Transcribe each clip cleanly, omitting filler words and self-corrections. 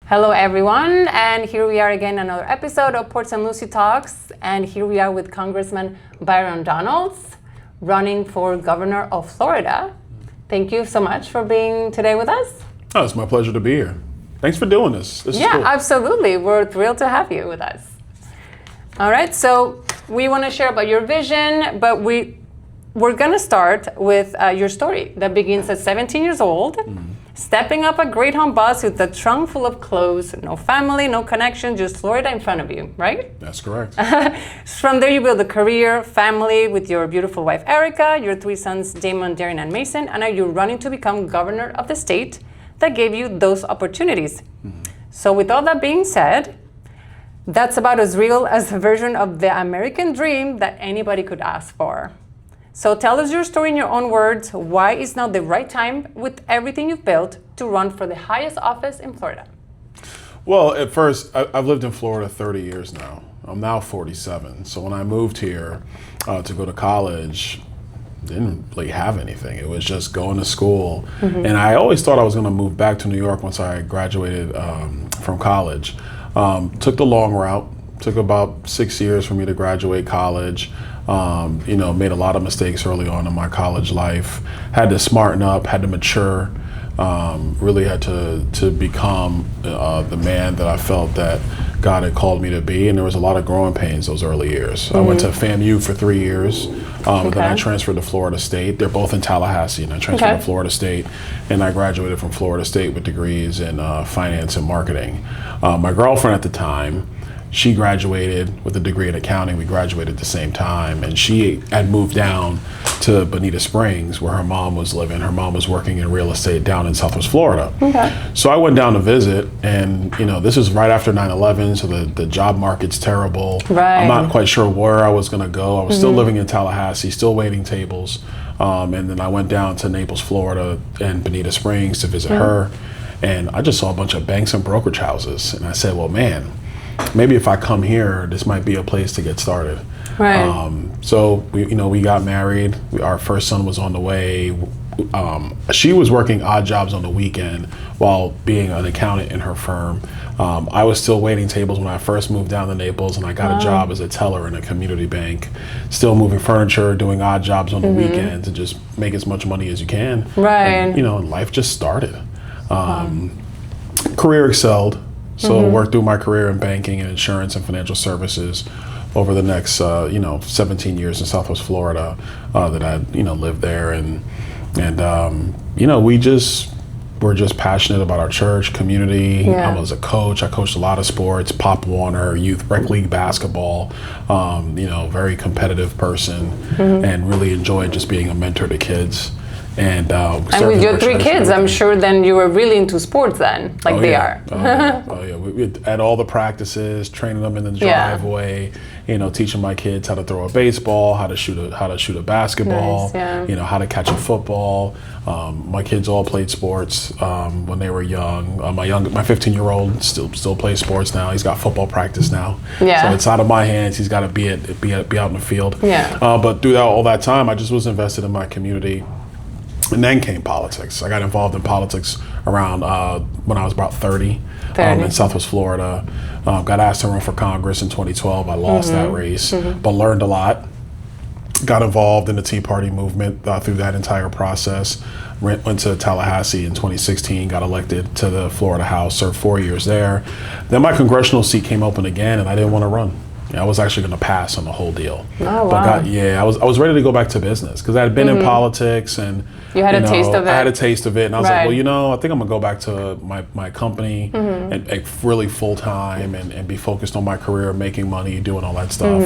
Hello everyone, and here we are again, another episode of Ports and Lucie Talks, and here we are with Congressman Byron Donalds, running for governor of Florida. Thank you so much for being today with us. Oh, it's my pleasure to be here. Thanks for doing this. This is cool. Absolutely. We're thrilled to have you with us. All right, so we want to share about your vision, but we're going to start with your story that begins at 17 years old. Stepping up a Great Home bus with a trunk full of clothes, no family, no connection, just Florida in front of you, right? That's correct. From there, you build a career, family with your beautiful wife, Erica, your three sons, Damon, Darren, and Mason, and now you're running to become governor of the state that gave you those opportunities. So with all that being said, that's about as real as a version of the American dream that anybody could ask for. So tell us your story in your own words. Why is now the right time, with everything you've built, to run for the highest office in Florida? Well, at first, I've lived in Florida 30 years now. I'm now 47. So when I moved here to go to college, didn't really have anything. It was just going to school. And I always thought I was going to move back to New York once I graduated from college. Took the long route. Took about 6 years for me to graduate college. Made a lot of mistakes early on in my college life. Had to smarten up, had to mature, really had to become the man that I felt that God had called me to be. And there was a lot of growing pains those early years. I went to FAMU for 3 years. Then I transferred to Florida State. They're both in Tallahassee, and I transferred to Florida State. And I graduated from Florida State with degrees in finance and marketing. My girlfriend at the time, she graduated with a degree in accounting. We graduated at the same time, and she had moved down to Bonita Springs where her mom was living. Her mom was working in real estate down in Southwest Florida. So I went down to visit, and this is right after 9/11, so the job market's terrible. I'm not quite sure where I was gonna go. I was still living in Tallahassee, still waiting tables. And then I went down to Naples, Florida and Bonita Springs to visit her. And I just saw a bunch of banks and brokerage houses. And I said, well, man, maybe if I come here, this might be a place to get started. So we got married. Our first son was on the way. She was working odd jobs on the weekend while being an accountant in her firm. I was still waiting tables when I first moved down to Naples, and I got a job as a teller in a community bank, still moving furniture, doing odd jobs on the weekend to just make as much money as you can. And, life just started. Career excelled. So worked through my career in banking and insurance and financial services over the next 17 years in Southwest Florida that I lived there, and we're just passionate about our church community. I was a coach. I coached a lot of sports, Pop Warner, youth rec league basketball. Very competitive person, and really enjoyed just being a mentor to kids. And with your three kids, I'm sure then you were really into sports then, like they are. We at all the practices, training them in the driveway, teaching my kids how to throw a baseball, how to shoot a basketball, how to catch a football. My kids all played sports when they were young. My 15-year-old still plays sports now. He's got football practice now. So it's out of my hands. He's got to be out in the field. But through all that time, I just was invested in my community. And then came politics. I got involved in politics around when I was about 30. In Southwest Florida. Got asked to run for Congress in 2012. I lost that race, but learned a lot. Got involved in the Tea Party movement through that entire process. Went to Tallahassee in 2016, got elected to the Florida House, served 4 years there. Then my congressional seat came open again, and I didn't want to run. I was actually going to pass on the whole deal. I was ready to go back to business because I had been in politics, and you had a taste of it. I had a taste of it, and I was like, well, I think I'm gonna go back to my company and really full time and be focused on my career, making money, doing all that stuff.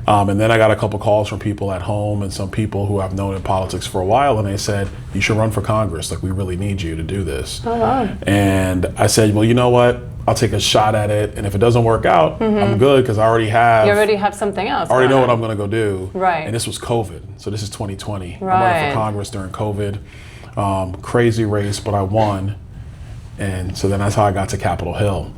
And then I got a couple calls from people at home and some people who I've known in politics for a while, and they said, you should run for Congress. Like, we really need you to do this. And I said, well, you know what? I'll take a shot at it, and if it doesn't work out, I'm good because I already have. You already have something else. I already know what I'm going to go do. And this was COVID, so this is 2020. I'm running for Congress during COVID. Crazy race, but I won, and so then that's how I got to Capitol Hill.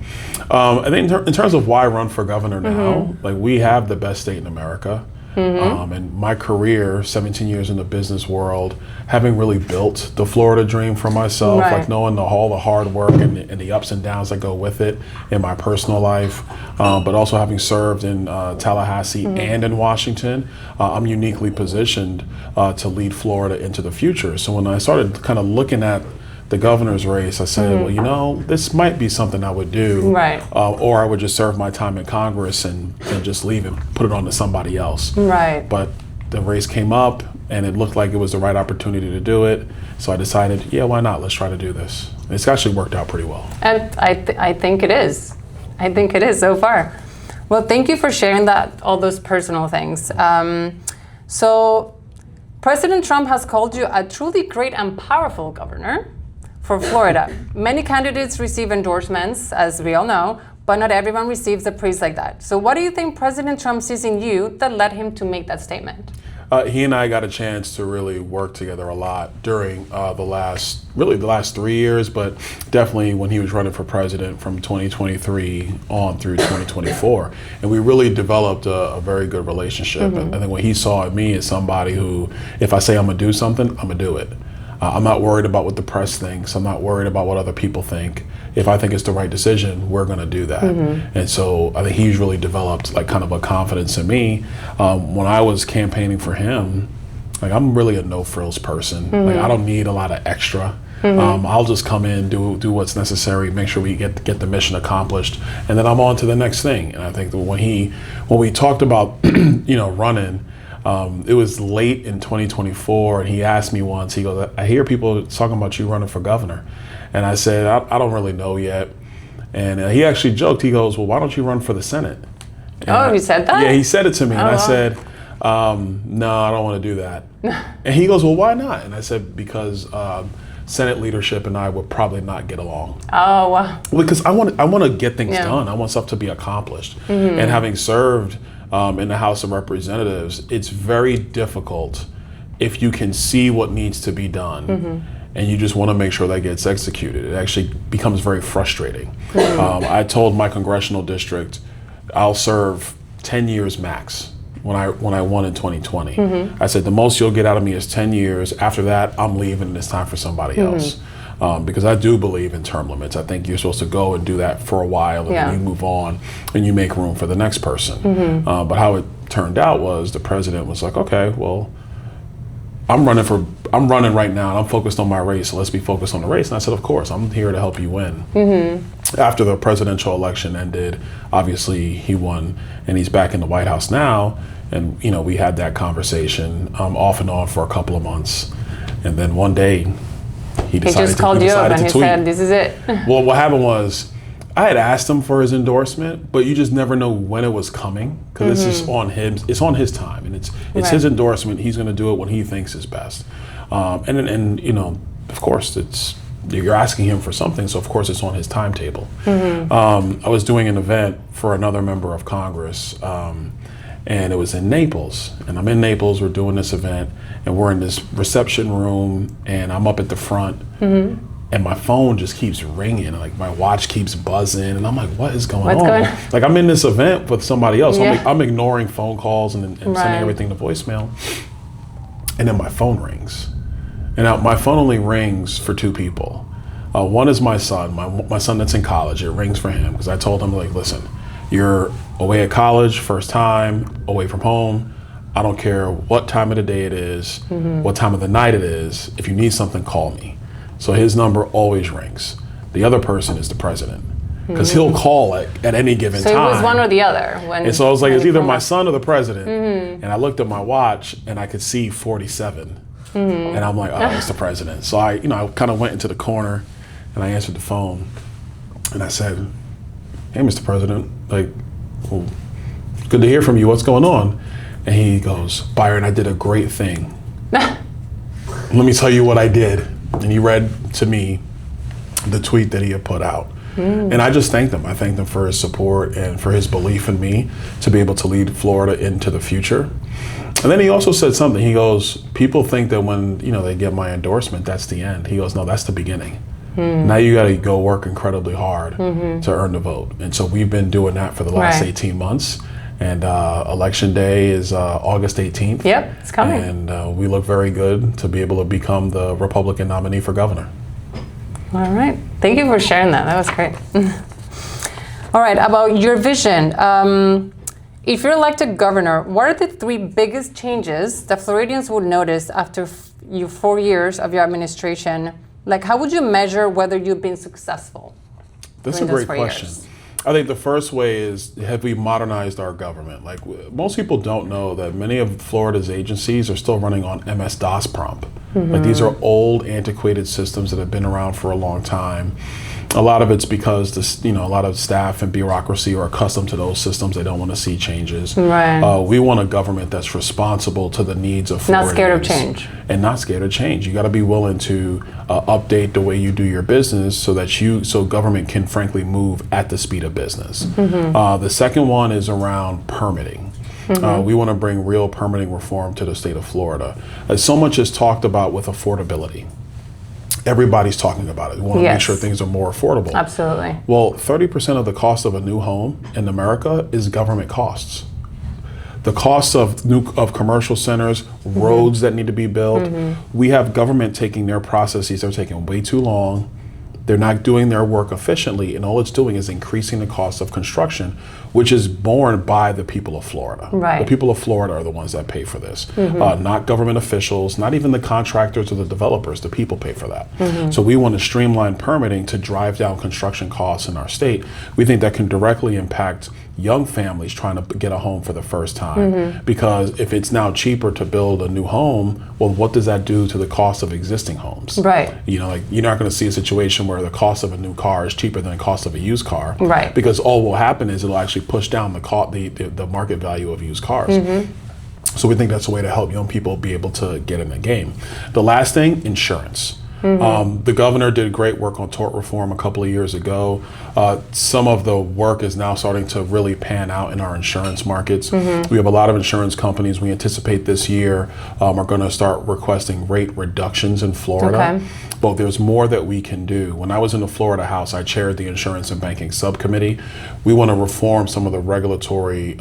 I think in terms of why run for governor now, like, we have the best state in America. And my career, 17 years in the business world, having really built the Florida dream for myself, like knowing all the hard work and the ups and downs that go with it in my personal life, but also having served in Tallahassee and in Washington, I'm uniquely positioned to lead Florida into the future. So when I started kind of looking at the governor's race, I said, well, you know, this might be something I would do, or I would just serve my time in Congress and just leave and put it on to somebody else. But the race came up, and it looked like it was the right opportunity to do it. So I decided, yeah, why not? Let's try to do this. It's actually worked out pretty well. And I think it is. I think it is so far. Well, thank you for sharing all those personal things. So President Trump has called you a truly great and powerful governor for Florida. Many candidates receive endorsements, as we all know, but not everyone receives a praise like that. So what do you think President Trump sees in you that led him to make that statement? He and I got a chance to really work together a lot during the last 3 years, but definitely when he was running for president from 2023 on through 2024. And we really developed a very good relationship. And I think what he saw in me is somebody who, if I say I'm gonna do something, I'm gonna do it. I'm not worried about what the press thinks. I'm not worried about what other people think. If I think it's the right decision, we're going to do that. And so I think he's really developed like kind of a confidence in me. When I was campaigning for him, like I'm really a no frills person. Like I don't need a lot of extra. I'll just come in, do what's necessary, make sure we get the mission accomplished, and then I'm on to the next thing. And I think that when we talked about running. It was late in 2024, and he asked me once, he goes, I hear people talking about you running for governor. And I said, I don't really know yet. And he actually joked, he goes, well, why don't you run for the Senate? And he said that? Yeah, he said it to me. And I said, no, I don't want to do that. And he goes, well, why not? And I said, because Senate leadership and I would probably not get along. Oh, wow. Because I want to get things done. I want stuff to be accomplished. And having served in the House of Representatives, it's very difficult if you can see what needs to be done and you just want to make sure that gets executed. It actually becomes very frustrating. I told my congressional district, I'll serve 10 years max when I won in 2020. I said, the most you'll get out of me is 10 years. After that, I'm leaving and it's time for somebody else. Because I do believe in term limits. I think you're supposed to go and do that for a while, and then you move on and you make room for the next person. But how it turned out was the president was like, okay, well, I'm running right now and I'm focused on my race, so let's be focused on the race. And I said, of course, I'm here to help you win. After the presidential election ended, obviously he won and he's back in the White House now. And we had that conversation off and on for a couple of months. And then one day, he just called you up and he said, this is it. Well, what happened was, I had asked him for his endorsement, but you just never know when it was coming, because it's on him. It's on his time, and it's his endorsement. He's going to do it when he thinks is best. And of course, you're asking him for something, so of course it's on his timetable. I was doing an event for another member of Congress, and it was in Naples. And I'm in Naples, we're doing this event, and we're in this reception room, and I'm up at the front, and my phone just keeps ringing, like my watch keeps buzzing, and I'm like, what is going on? Like I'm in this event with somebody else. I'm ignoring phone calls and sending everything to voicemail, and then my phone rings. And now my phone only rings for two people. One is my son, my son that's in college. It rings for him because I told him, like, listen, you're away at college, first time, away from home. I don't care what time of the day it is, what time of the night it is. If you need something, call me. So his number always rings. The other person is the president, because he'll call at any given time. So it was one or the other. And so I was like, it's either my son or the president. And I looked at my watch and I could see 47. And I'm like, oh, it's the president. So I kind of went into the corner and I answered the phone and I said, hey, Mr. President, like, well, good to hear from you. What's going on? And he goes, Byron, I did a great thing. Let me tell you what I did. And he read to me the tweet that he had put out. And I just thanked him. I thanked him for his support and for his belief in me to be able to lead Florida into the future. And then he also said something. He goes, people think that when they get my endorsement, that's the end. He goes, no, that's the beginning. Now you got to go work incredibly hard to earn the vote. And so we've been doing that for the last 18 months. And election day is August 18th. Yep, it's coming. And we look very good to be able to become the Republican nominee for governor. All right. Thank you for sharing that. That was great. All right, about your vision. If you're elected governor, what are the 3 biggest changes that Floridians would notice after your 4 years of your administration? Like, how would you measure whether you've been successful? That's a great question. I think the first way is, have we modernized our government? Like, most people don't know that many of Florida's agencies are still running on MS-DOS prompt. Like, these are old, antiquated systems that have been around for a long time. A lot of it's because a lot of staff and bureaucracy are accustomed to those systems. They don't want to see changes. Right. We want a government that's responsible to the needs of Floridians. Not scared of change. And not scared of change. You got to be willing to update the way you do your business so government can frankly move at the speed of business. The second one is around permitting. We want to bring real permitting reform to the state of Florida. So much is talked about with affordability. Everybody's talking about it. We want to make sure things are more affordable. Absolutely. Well, 30% of the cost of a new home in America is government costs. The costs of commercial centers, roads that need to be built. We have government taking their processes, they're taking way too long. They're not doing their work efficiently, and all it's doing is increasing the cost of construction, which is borne by the people of Florida. Right. The people of Florida are the ones that pay for this, not government officials, not even the contractors or the developers. The people pay for that. So we want to streamline permitting to drive down construction costs in our state. We think that can directly impact young families trying to get a home for the first time, because if it's now cheaper to build a new home, well, what does that do to the cost of existing homes? Right. You know, like, you're not going to see a situation where the cost of a new car is cheaper than the cost of a used car, right? Because all will happen is it'll actually push down the market value of used cars. So we think that's a way to help young people be able to get in the game. The last thing, insurance. The governor did great work on tort reform a couple of years ago. Some of the work is now starting to really pan out in our insurance markets. We have a lot of insurance companies. We anticipate this year are going to start requesting rate reductions in Florida. But there's more that we can do. When I was in the Florida House, I chaired the Insurance and Banking Subcommittee. We want to reform some of the regulatory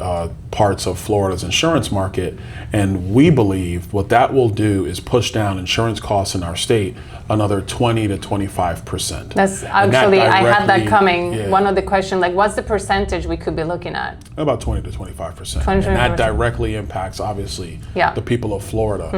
parts of Florida's insurance market, and we believe what that will do is push down insurance costs in our state another 20 to 25%. That's actually, I had that coming. One of the questions, like, what's the percentage we could be looking at? About 20 to 25%. And that directly impacts, obviously, the people of Florida.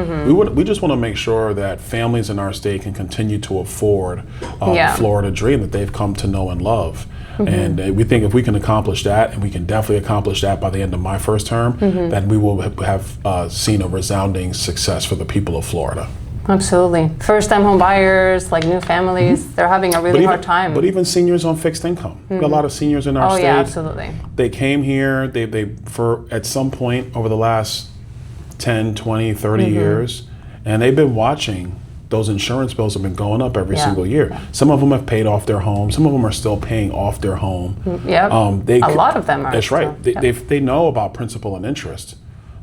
We just want to make sure that families in our state can continue to afford the Florida dream that they've come to know and love. And we think if we can accomplish that, and we can definitely accomplish that by the end of my first term, then we will have seen a resounding success for the people of Florida. Absolutely. First-time home buyers, like new families, they're having a really hard time. But even seniors on fixed income. We got a lot of seniors in our state. Oh, yeah, absolutely. They came here, they for at some point over the last 10, 20, 30 years, and they've been watching those insurance bills have been going up every single year. Some of them have paid off their home. Some of them are still paying off their home. A lot of them are. That's right. They know about principal and interest.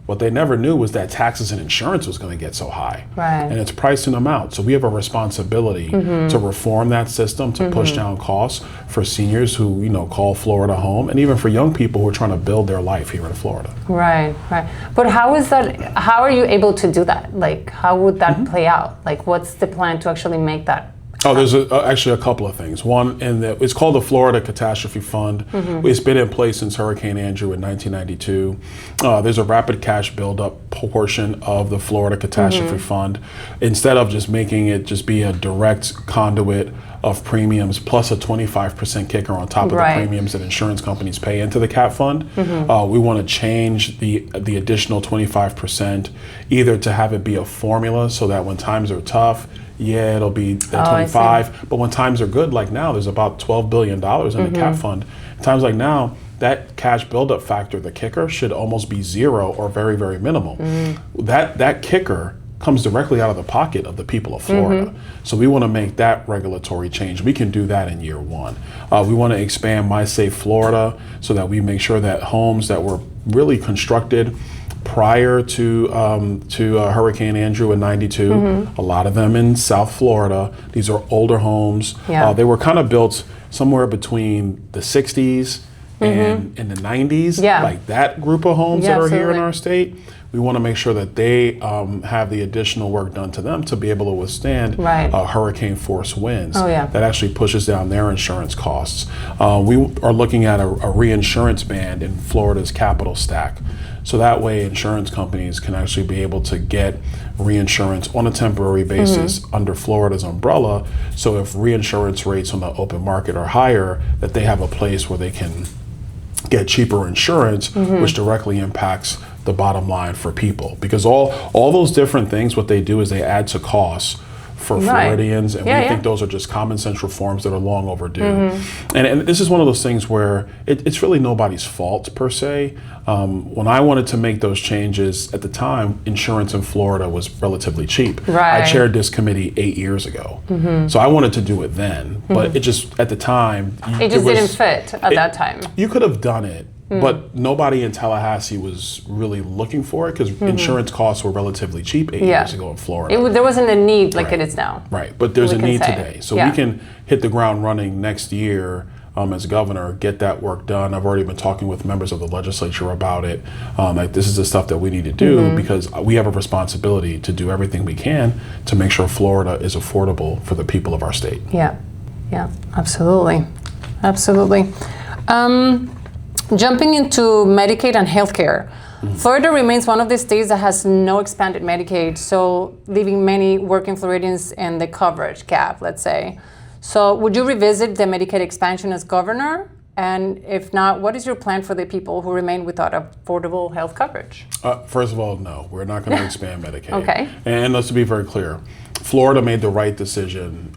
What they never knew was that taxes and insurance was going to get so high. Right. And it's pricing them out. So we have a responsibility to reform that system, to push down costs for seniors who, call Florida home, and even for young people who are trying to build their life here in Florida. Right. But how are you able to do that? Like, how would that play out? Like, what's the plan to actually make that? Oh, there's actually a couple of things. One, it's called the Florida Catastrophe Fund. It's been in place since Hurricane Andrew in 1992. There's a rapid cash buildup portion of the Florida Catastrophe Fund. Instead of just making it just be a direct conduit of premiums plus a 25% kicker on top of the premiums that insurance companies pay into the CAT fund, we want to change the additional 25% either to have it be a formula so that when times are tough, it'll be 25. But when times are good, like now, there's about $12 billion in the CAT fund. Times like now, that cash buildup factor, the kicker, should almost be zero or very, very minimal. That kicker comes directly out of the pocket of the people of Florida. So we want to make that regulatory change. We can do that in year one. We want to expand My Safe Florida so that we make sure that homes that were really constructed prior to Hurricane Andrew in 92, a lot of them in South Florida. These are older homes. They were kind of built somewhere between the 60s and in the 90s, Yeah. like that group of homes Yeah, that are here in absolutely. our state, we want to make sure that they have the additional work done to them to be able to withstand Right. hurricane force winds. Oh, yeah. That actually pushes down their insurance costs. We are looking at a reinsurance band in Florida's capital stack. So that way insurance companies can actually be able to get reinsurance on a temporary basis under Florida's umbrella. So if reinsurance rates on the open market are higher, that they have a place where they can get cheaper insurance, which directly impacts the bottom line for people. Because all those different things, what they do is they add to costs for Right. Floridians, and Yeah, we yeah. think those are just common sense reforms that are long overdue. And this is one of those things where it's really nobody's fault per se. When I wanted to make those changes at the time, insurance in Florida was relatively cheap. Right. I chaired this committee 8 years ago, so I wanted to do it then. But it just at the time It just didn't fit at that time. You could have done it, but nobody in Tallahassee was really looking for it because insurance costs were relatively cheap 8 Yeah. years ago in Florida. There wasn't a need like Right. it is now. Right, but there's we a can need say. today. So Yeah. we can hit the ground running next year as governor, get that work done. I've already been talking with members of the legislature about it. Like this is the stuff that we need to do because we have a responsibility to do everything we can to make sure Florida is affordable for the people of our state. Yeah, yeah, absolutely, absolutely. Jumping into Medicaid and healthcare, Florida remains one of the states that has no expanded Medicaid, so leaving many working Floridians in the coverage gap, let's say. So would you revisit the Medicaid expansion as governor? And if not, what is your plan for the people who remain without affordable health coverage? First of all, no, we're not going to expand Medicaid. Okay. And let's be very clear, Florida made the right decision.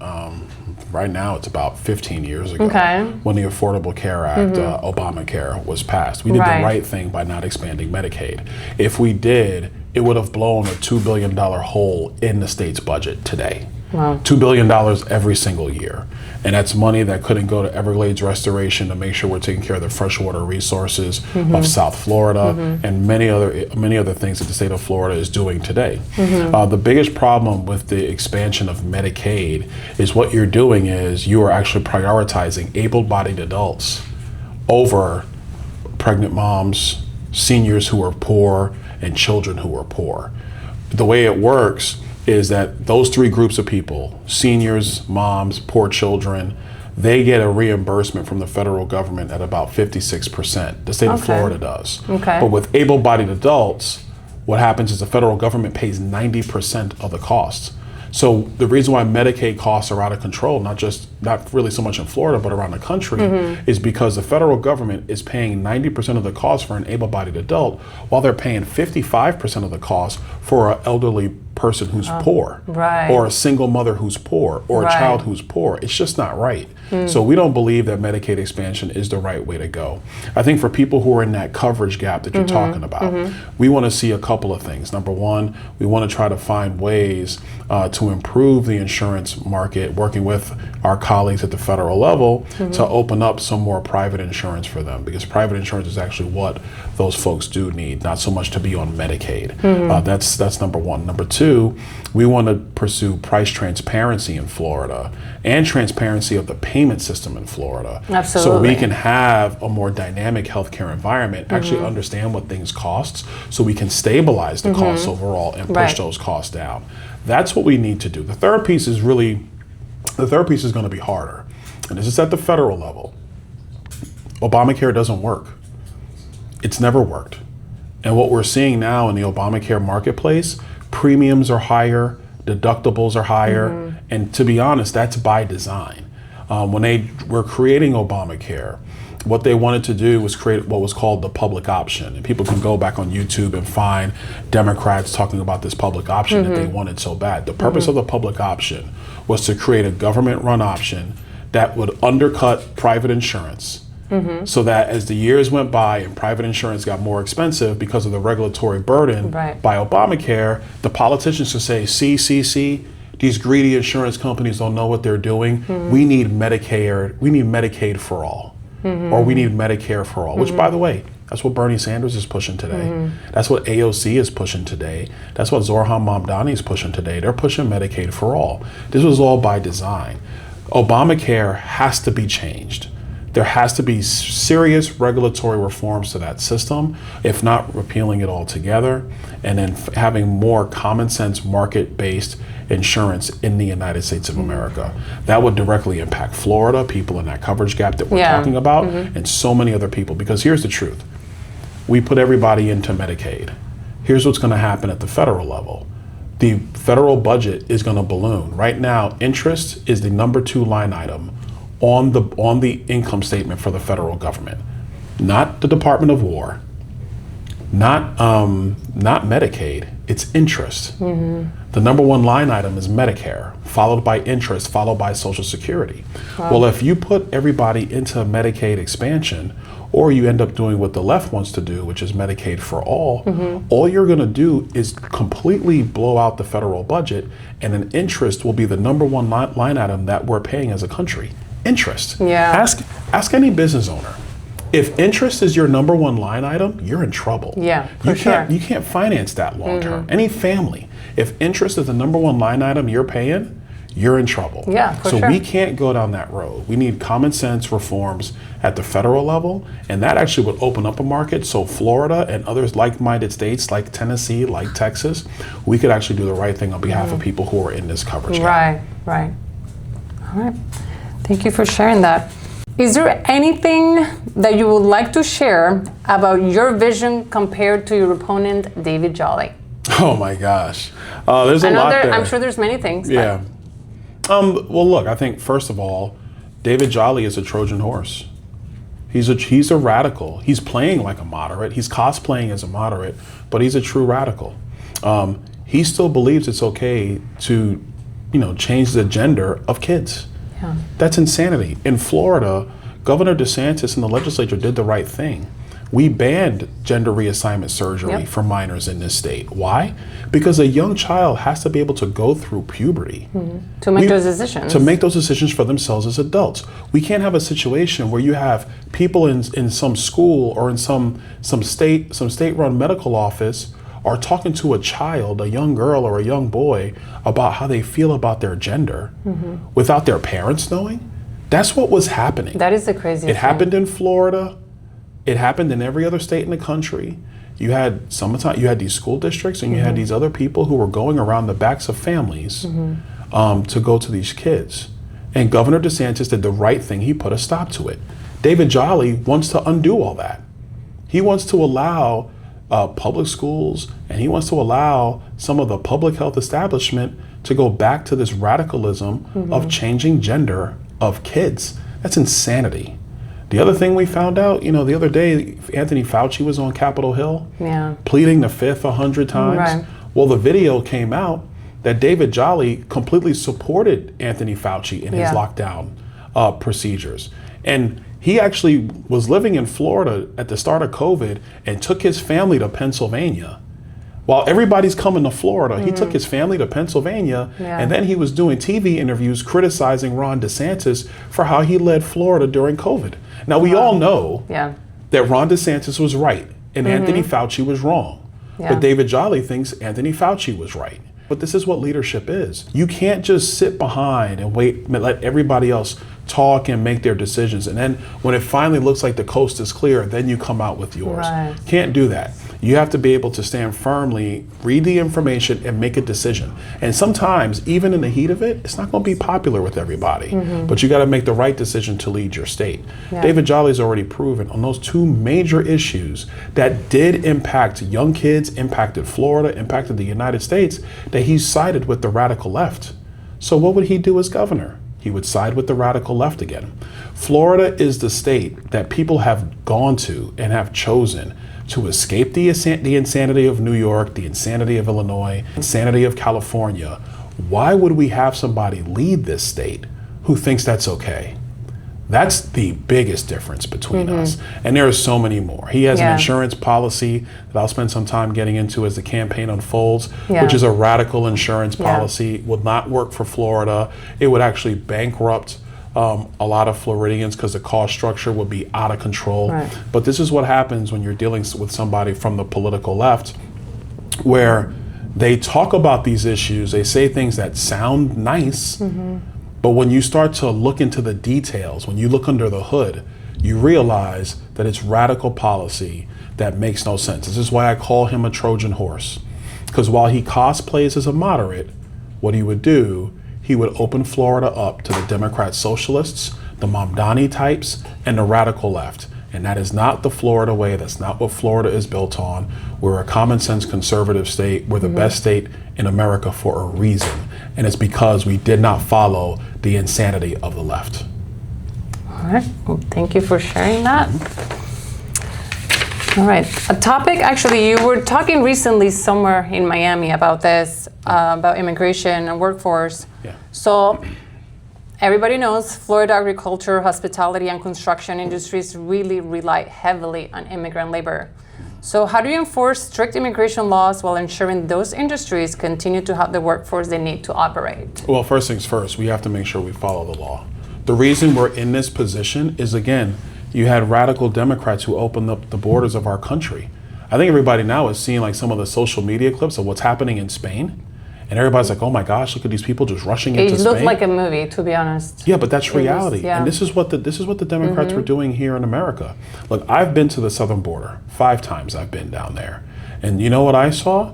Right now, it's about 15 years ago Okay. when the Affordable Care Act, Obamacare, was passed. We did Right. the right thing by not expanding Medicaid. If we did, it would have blown a $2 billion hole in the state's budget today. Wow. $2 billion every single year. And that's money that couldn't go to Everglades restoration to make sure we're taking care of the freshwater resources of South Florida and many other things that the state of Florida is doing today. The biggest problem with the expansion of Medicaid is what you're doing is you are actually prioritizing able-bodied adults over pregnant moms, seniors who are poor, and children who are poor. The way it works is that those three groups of people, seniors, moms, poor children, they get a reimbursement from the federal government at about 56%. The state of Okay. Florida does. Okay. But with able-bodied adults, what happens is the federal government pays 90% of the costs. So the reason why Medicaid costs are out of control, not really so much in Florida, but around the country, is because the federal government is paying 90% of the cost for an able-bodied adult, while they're paying 55% of the cost for an elderly person who's poor, right. or a single mother who's poor, or a Right. child who's poor. It's just not right. So we don't believe that Medicaid expansion is the right way to go. I think for people who are in that coverage gap that you're talking about, we want to see a couple of things. Number one, we want to try to find ways to improve the insurance market, working with our colleagues at the federal level to open up some more private insurance for them, because private insurance is actually what those folks do need, not so much to be on Medicaid. That's number one. Number two, we want to pursue price transparency in Florida and transparency of the payment system in Florida. Absolutely. So we can have a more dynamic healthcare environment, actually understand what things cost, so we can stabilize the costs overall and push Right. those costs down. That's what we need to do. The third piece is going to be harder. And this is at the federal level. Obamacare doesn't work. It's never worked. And what we're seeing now in the Obamacare marketplace, premiums are higher, deductibles are higher, and to be honest, that's by design. When they were creating Obamacare, what they wanted to do was create what was called the public option. And people can go back on YouTube and find Democrats talking about this public option that they wanted so bad. The purpose of the public option was to create a government-run option that would undercut private insurance, so that as the years went by and private insurance got more expensive because of the regulatory burden Right. by Obamacare, the politicians could say, see, these greedy insurance companies don't know what they're doing. We need Medicaid for all, or we need Medicare for all, which, by the way, that's what Bernie Sanders is pushing today. That's what AOC is pushing today. That's what Zohran Mamdani is pushing today. They're pushing Medicaid for all. This was all by design. Obamacare has to be changed. There has to be serious regulatory reforms to that system, if not repealing it altogether, and then having more common sense market-based insurance in the United States of America. That would directly impact Florida, people in that coverage gap that we're talking about, and so many other people. Because here's the truth. We put everybody into Medicaid. Here's what's going to happen at the federal level. The federal budget is going to balloon. Right now, interest is the number 2 line item on the income statement for the federal government. Not the Department of War, not Medicaid, it's interest. The number 1 line item is Medicare, followed by interest, followed by Social Security. Wow. Well, if you put everybody into Medicaid expansion, or you end up doing what the left wants to do, which is Medicaid for all you're going to do is completely blow out the federal budget, and an interest will be the number 1 line item that we're paying as a country. Interest. Yeah. Ask any business owner. If interest is your number 1 line item, you're in trouble. Yeah, You can't finance that long term. Any family, if interest is the number 1 line item you're paying, you're in trouble. Yeah, so we can't go down that road. We need common sense reforms at the federal level, and that actually would open up a market so Florida and others like-minded states like Tennessee, like Texas, we could actually do the right thing on behalf of people who are in this coverage gap. Right. All right. Thank you for sharing that. Is there anything that you would like to share about your vision compared to your opponent, David Jolly? Oh my gosh. There's a lot there. I'm sure there's many things. Yeah. Well, look, I think first of all, David Jolly is a Trojan horse. He's a radical. He's playing like a moderate. He's cosplaying as a moderate, but he's a true radical. He still believes it's okay to, change the gender of kids. Yeah. That's insanity. In Florida, Governor DeSantis and the legislature did the right thing. We banned gender reassignment surgery for minors in this state. Why? Because a young child has to be able to go through puberty. To make those decisions. To make those decisions for themselves as adults. We can't have a situation where you have people in some school or in some state-run medical office are talking to a child, a young girl or a young boy, about how they feel about their gender without their parents knowing. That's what was happening. That is the craziest thing. It happened in Florida. It happened in every other state in the country. You had these school districts, and you had these other people who were going around the backs of families to go to these kids. And Governor DeSantis did the right thing. He put a stop to it. David Jolly wants to undo all that. He wants to allow public schools, and he wants to allow some of the public health establishment to go back to this radicalism of changing gender of kids. That's insanity. The other thing we found out, the other day, Anthony Fauci was on Capitol Hill pleading the fifth 100 times. Right. Well, the video came out that David Jolly completely supported Anthony Fauci in his lockdown procedures. And he actually was living in Florida at the start of COVID and took his family to Pennsylvania. While everybody's coming to Florida, he took his family to Pennsylvania, and then he was doing TV interviews criticizing Ron DeSantis for how he led Florida during COVID. Now, we all know that Ron DeSantis was right and Anthony Fauci was wrong. But David Jolly thinks Anthony Fauci was right. But this is what leadership is. You can't just sit behind and wait, let everybody else talk and make their decisions. And then when it finally looks like the coast is clear, then you come out with yours. Right. Can't do that. You have to be able to stand firmly, read the information, and make a decision. And sometimes, even in the heat of it, it's not going to be popular with everybody. But you got to make the right decision to lead your state. David Jolly's already proven on those 2 major issues that did impact young kids, impacted Florida, impacted the United States, that he sided with the radical left. So what would he do as governor? He would side with the radical left again. Florida is the state that people have gone to and have chosen to escape the insanity of New York, the insanity of Illinois, insanity of California. Why would we have somebody lead this state who thinks that's okay? That's the biggest difference between us. And there are so many more. He has an insurance policy that I'll spend some time getting into as the campaign unfolds, which is a radical insurance policy. Would not work for Florida. It would actually bankrupt a lot of Floridians because the cost structure would be out of control. Right. But this is what happens when you're dealing with somebody from the political left, where they talk about these issues, they say things that sound nice, but when you start to look into the details, when you look under the hood, you realize that it's radical policy that makes no sense. This is why I call him a Trojan horse. Because while he cosplays as a moderate, what he would do, he would open Florida up to the Democrat socialists, the Mamdani types, and the radical left. And that is not the Florida way. That's not what Florida is built on. We're a common sense conservative state. We're the best state in America for a reason. And it's because we did not follow the insanity of the left. All right. Well, thank you for sharing that. All right. A topic, actually, you were talking recently somewhere in Miami about this, about immigration and workforce. Yeah. So everybody knows Florida agriculture, hospitality, and construction industries really rely heavily on immigrant labor. So how do you enforce strict immigration laws while ensuring those industries continue to have the workforce they need to operate? Well, first things first, we have to make sure we follow the law. The reason we're in this position is, again, you had radical Democrats who opened up the borders of our country. I think everybody now is seeing like some of the social media clips of what's happening in Spain. And everybody's like, oh my gosh, look at these people just rushing into Spain. It looked like a movie, to be honest. Yeah, but that's reality. Yeah. And this is what the Democrats were doing here in America. Look, I've been to the southern border. 5 times I've been down there. And you know what I saw?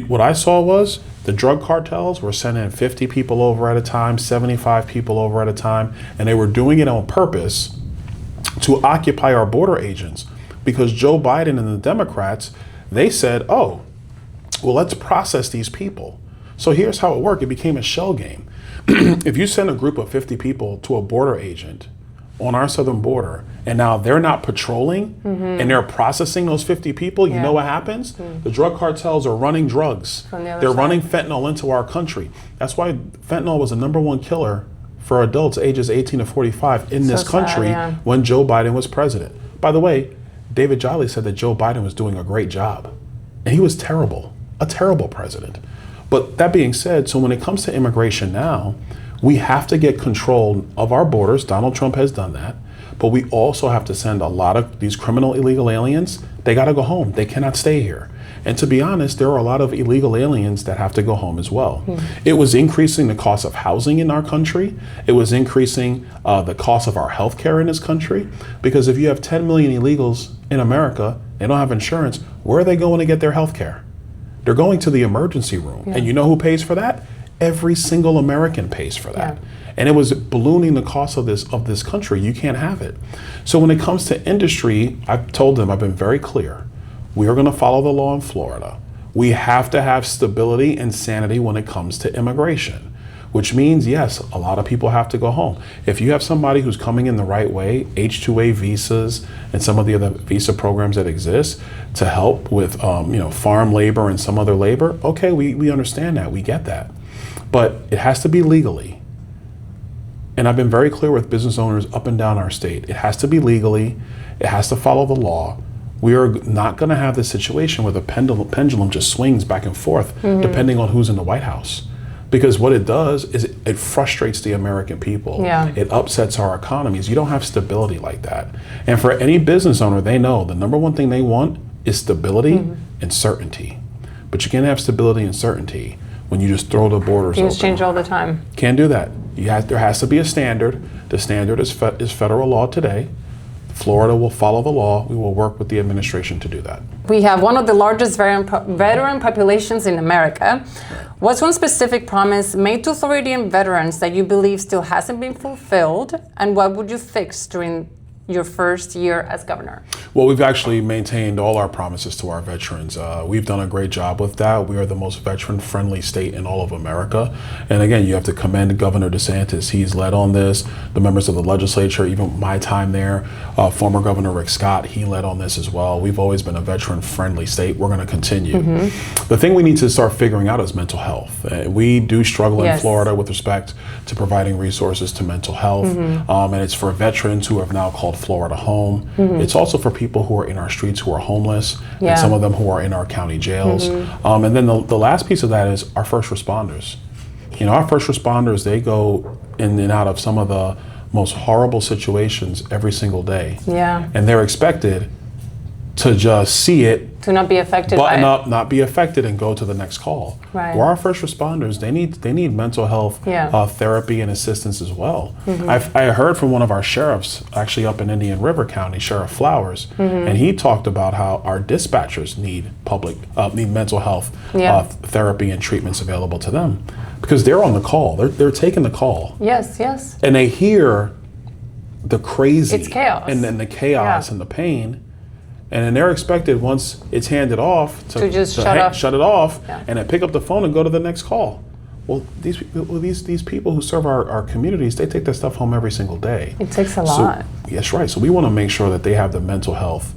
What I saw was the drug cartels were sending 50 people over at a time, 75 people over at a time, and they were doing it on purpose to occupy our border agents, because Joe Biden and the Democrats, they said, oh, well, let's process these people. So here's how it worked. It became a shell game. If you send a group of 50 people to a border agent on our southern border, and now they're not patrolling and they're processing those 50 people, you know what happens? The drug cartels are running drugs. They're running fentanyl into our country. That's why fentanyl was the #1 killer for adults ages 18 to 45 in this country when Joe Biden was president. By the way, David Jolly said that Joe Biden was doing a great job. And he was terrible, a terrible president. But that being said, so when it comes to immigration now, we have to get control of our borders. Donald Trump has done that. But we also have to send a lot of these criminal illegal aliens. They got to go home. They cannot stay here. And to be honest, there are a lot of illegal aliens that have to go home as well. It was increasing the cost of housing in our country. It was increasing the cost of our health care in this country. Because if you have 10 million illegals in America, they don't have insurance, where are they going to get their health care? They're going to the emergency room. And you know who pays for that? Every single American pays for that. And it was ballooning the cost of this country. You can't have it. So when it comes to industry, I've told them, I've been very clear. We are going to follow the law in Florida. We have to have stability and sanity when it comes to immigration, which means, yes, a lot of people have to go home. If you have somebody who's coming in the right way, H-2A visas and some of the other visa programs that exist to help with farm labor and some other labor, okay, we understand that, we get that. But it has to be legally. And I've been very clear with business owners up and down our state. It has to be legally, it has to follow the law. We are not going to have this situation where the pendulum just swings back and forth depending on who's in the White House. Because what it does is it frustrates the American people. It upsets our economies. You don't have stability like that. And for any business owner, they know the #1 thing they want is stability and certainty. But you can't have stability and certainty when you just throw the borders open. Things change all the time. Can't do that. There has to be a standard. The standard is federal law today. Florida will follow the law. We will work with the administration to do that. We have one of the largest veteran populations in America. What's one specific promise made to Floridian veterans that you believe still hasn't been fulfilled? And what would you fix during your first year as governor? Well, we've actually maintained all our promises to our veterans. We've done a great job with that. We are the most veteran-friendly state in all of America. And again, you have to commend Governor DeSantis. He's led on this. The members of the legislature, even my time there, former Governor Rick Scott, he led on this as well. We've always been a veteran-friendly state. We're going to continue. The thing we need to start figuring out is mental health. We do struggle in Florida with respect to providing resources to mental health. And it's for veterans who have now called Florida home. It's also for people who are in our streets who are homeless, and some of them who are in our county jails. And then the last piece of that is our first responders. You know, our first responders, they go in and out of some of the most horrible situations every single day. And they're expected to just see it To not be affected button by up, not be affected, and go to the next call. Right. Or our first responders, they need mental health therapy and assistance as well. I heard from one of our sheriffs, actually up in Indian River County, Sheriff Flowers, and he talked about how our dispatchers need mental health therapy and treatments available to them because they're on the call. They're taking the call. Yes, yes. And they hear the crazy. It's chaos. And then the chaos and the pain. And then they're expected, once it's handed off, to just shut it off and then pick up the phone and go to the next call. Well, these people who serve our communities, they take that stuff home every single day. It takes a lot. Yes, right. So we want to make sure that they have the mental health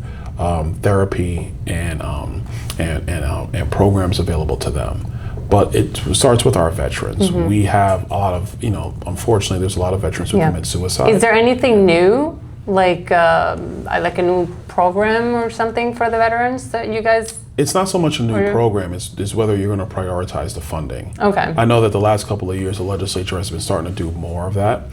therapy and programs available to them. But it starts with our veterans. We have a lot of, unfortunately, there's a lot of veterans who commit suicide. Is there anything new, like a new program or something for the veterans that you guys? It's not so much a new program, it's whether you're going to prioritize the funding. Okay. I know that the last couple of years, the legislature has been starting to do more of that.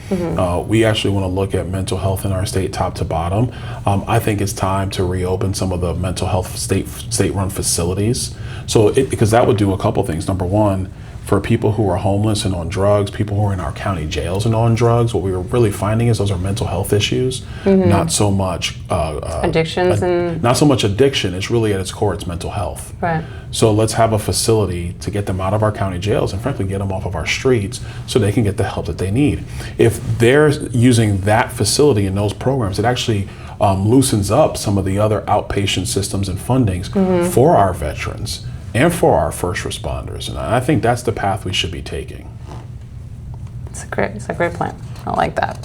We actually want to look at mental health in our state top to bottom. I think it's time to reopen some of the mental health state-run facilities. Because that would do a couple things. Number one, for people who are homeless and on drugs, people who are in our county jails and on drugs, what we were really finding is those are mental health issues, not so much addictions not so much addiction. It's really at its core, it's mental health. Right. So let's have a facility to get them out of our county jails and frankly get them off of our streets so they can get the help that they need. If they're using that facility and those programs, it actually loosens up some of the other outpatient systems and fundings for our veterans and for our first responders. And I think that's the path we should be taking. It's a great plan. I like that.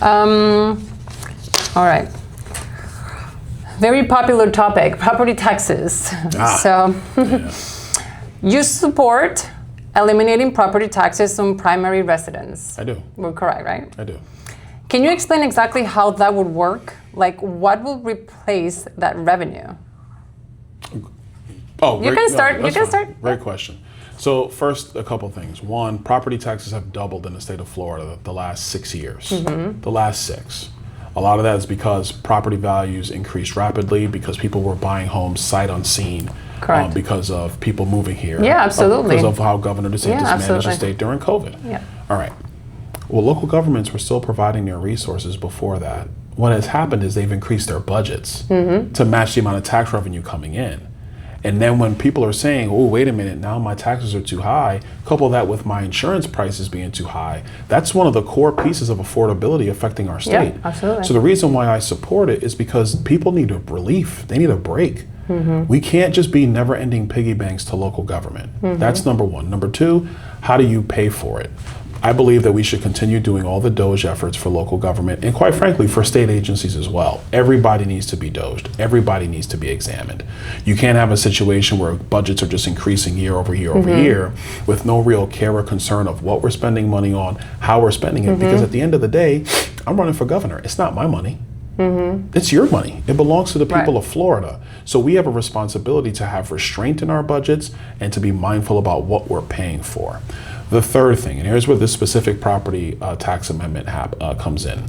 All right. Very popular topic, property taxes. You support eliminating property taxes on primary residence. I do. We're correct, right? I do. Can you explain exactly how that would work? Like, what will replace that revenue? Oh, you can start. Great question. So first, a couple things. One, property taxes have doubled in the state of Florida the last 6 years. The last 6. A lot of that is because property values increased rapidly because people were buying homes sight unseen. Correct. Because of people moving here. Yeah, absolutely. Because of how Governor DeSantis managed the state during COVID. Yeah. All right. Well, local governments were still providing their resources before that. What has happened is they've increased their budgets to match the amount of tax revenue coming in. And then when people are saying, oh, wait a minute, now my taxes are too high, couple that with my insurance prices being too high, that's one of the core pieces of affordability affecting our state. Yeah, absolutely. So the reason why I support it is because people need a relief. They need a break. We can't just be never-ending piggy banks to local government. That's number one. Number two, how do you pay for it? I believe that we should continue doing all the DOGE efforts for local government and quite frankly for state agencies as well. Everybody needs to be DOGed. Everybody needs to be examined. You can't have a situation where budgets are just increasing year over year over year with no real care or concern of what we're spending money on, how we're spending it, because at the end of the day, I'm running for governor. It's not my money. It's your money. It belongs to the people of Florida. So we have a responsibility to have restraint in our budgets and to be mindful about what we're paying for. The third thing, and here's where this specific property tax amendment comes in.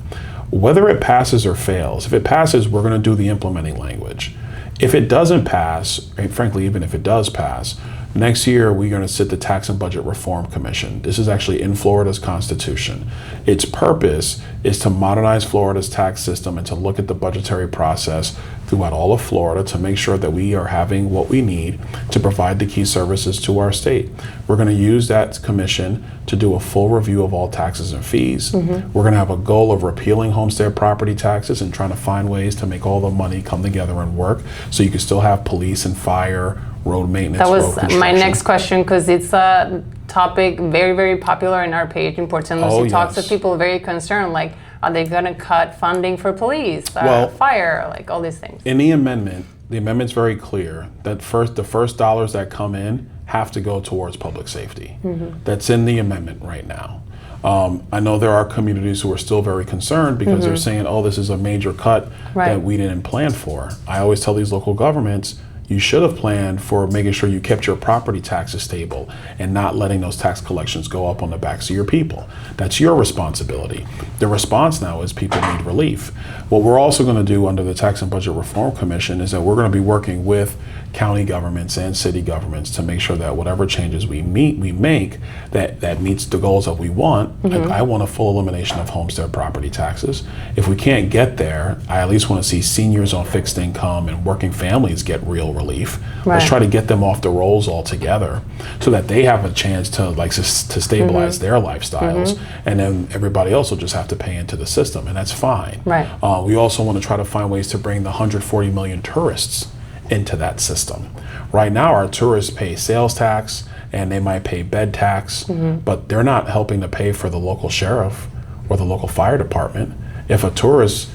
Whether it passes or fails, if it passes, we're going to do the implementing language. If it doesn't pass, and frankly, even if it does pass, next year we're going to sit the Tax and Budget Reform Commission. This is actually in Florida's Constitution. Its purpose is to modernize Florida's tax system and to look at the budgetary process throughout all of Florida to make sure that we are having what we need to provide the key services to our state. We're going to use that commission to do a full review of all taxes and fees. We're going to have a goal of repealing homestead property taxes and trying to find ways to make all the money come together and work so you can still have police and fire, road maintenance. That was my next question because it's a topic very, very popular in our page in Port St. Lucie Talks with people very concerned, like, are they going to cut funding for police, fire, like all these things? In the amendment's very clear that the first dollars that come in have to go towards public safety. That's in the amendment right now. I know there are communities who are still very concerned because they're saying, oh, this is a major cut that we didn't plan for. I always tell these local governments, you should have planned for making sure you kept your property taxes stable and not letting those tax collections go up on the backs of your people. That's your responsibility. The response now is people need relief. What we're also going to do under the Tax and Budget Reform Commission is that we're going to be working with county governments and city governments to make sure that whatever changes we make that meets the goals that we want. Like, I want a full elimination of homestead property taxes. If we can't get there, I at least want to see seniors on fixed income and working families get real relief. Right. Let's try to get them off the rolls altogether so that they have a chance to to stabilize their lifestyles, and then everybody else will just have to pay into the system, and that's fine. Right. We also want to try to find ways to bring the 140 million tourists into that system. Right now, our tourists pay sales tax and they might pay bed tax, but they're not helping to pay for the local sheriff or the local fire department. If a tourist,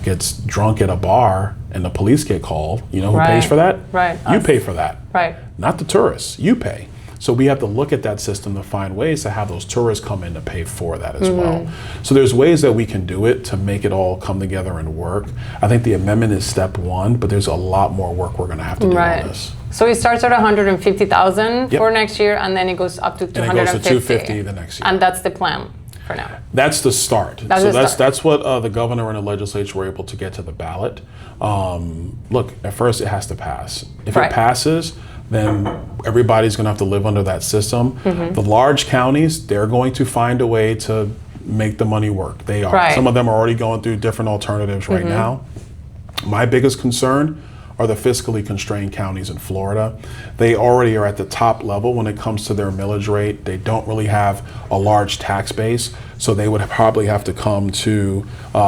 gets drunk at a bar and the police get called, who pays for that? Right. You pay for that. Right. Not the tourists. You pay. So we have to look at that system to find ways to have those tourists come in to pay for that as well. So there's ways that we can do it to make it all come together and work. I think the amendment is step one, but there's a lot more work we're going to have to do on this. So it starts at 150,000 for next year, and then it goes up to 250. And it goes to 250 the next year. And that's the plan for now. That's the start. That's what the governor and the legislature were able to get to the ballot. Look, at first it has to pass. If it passes, then everybody's going to have to live under that system. The large counties, they're going to find a way to make the money work. They are. Right. Some of them are already going through different alternatives right now. My biggest concern are the fiscally constrained counties in Florida. They already are at the top level when it comes to their millage rate. They don't really have a large tax base, so they would probably have to come to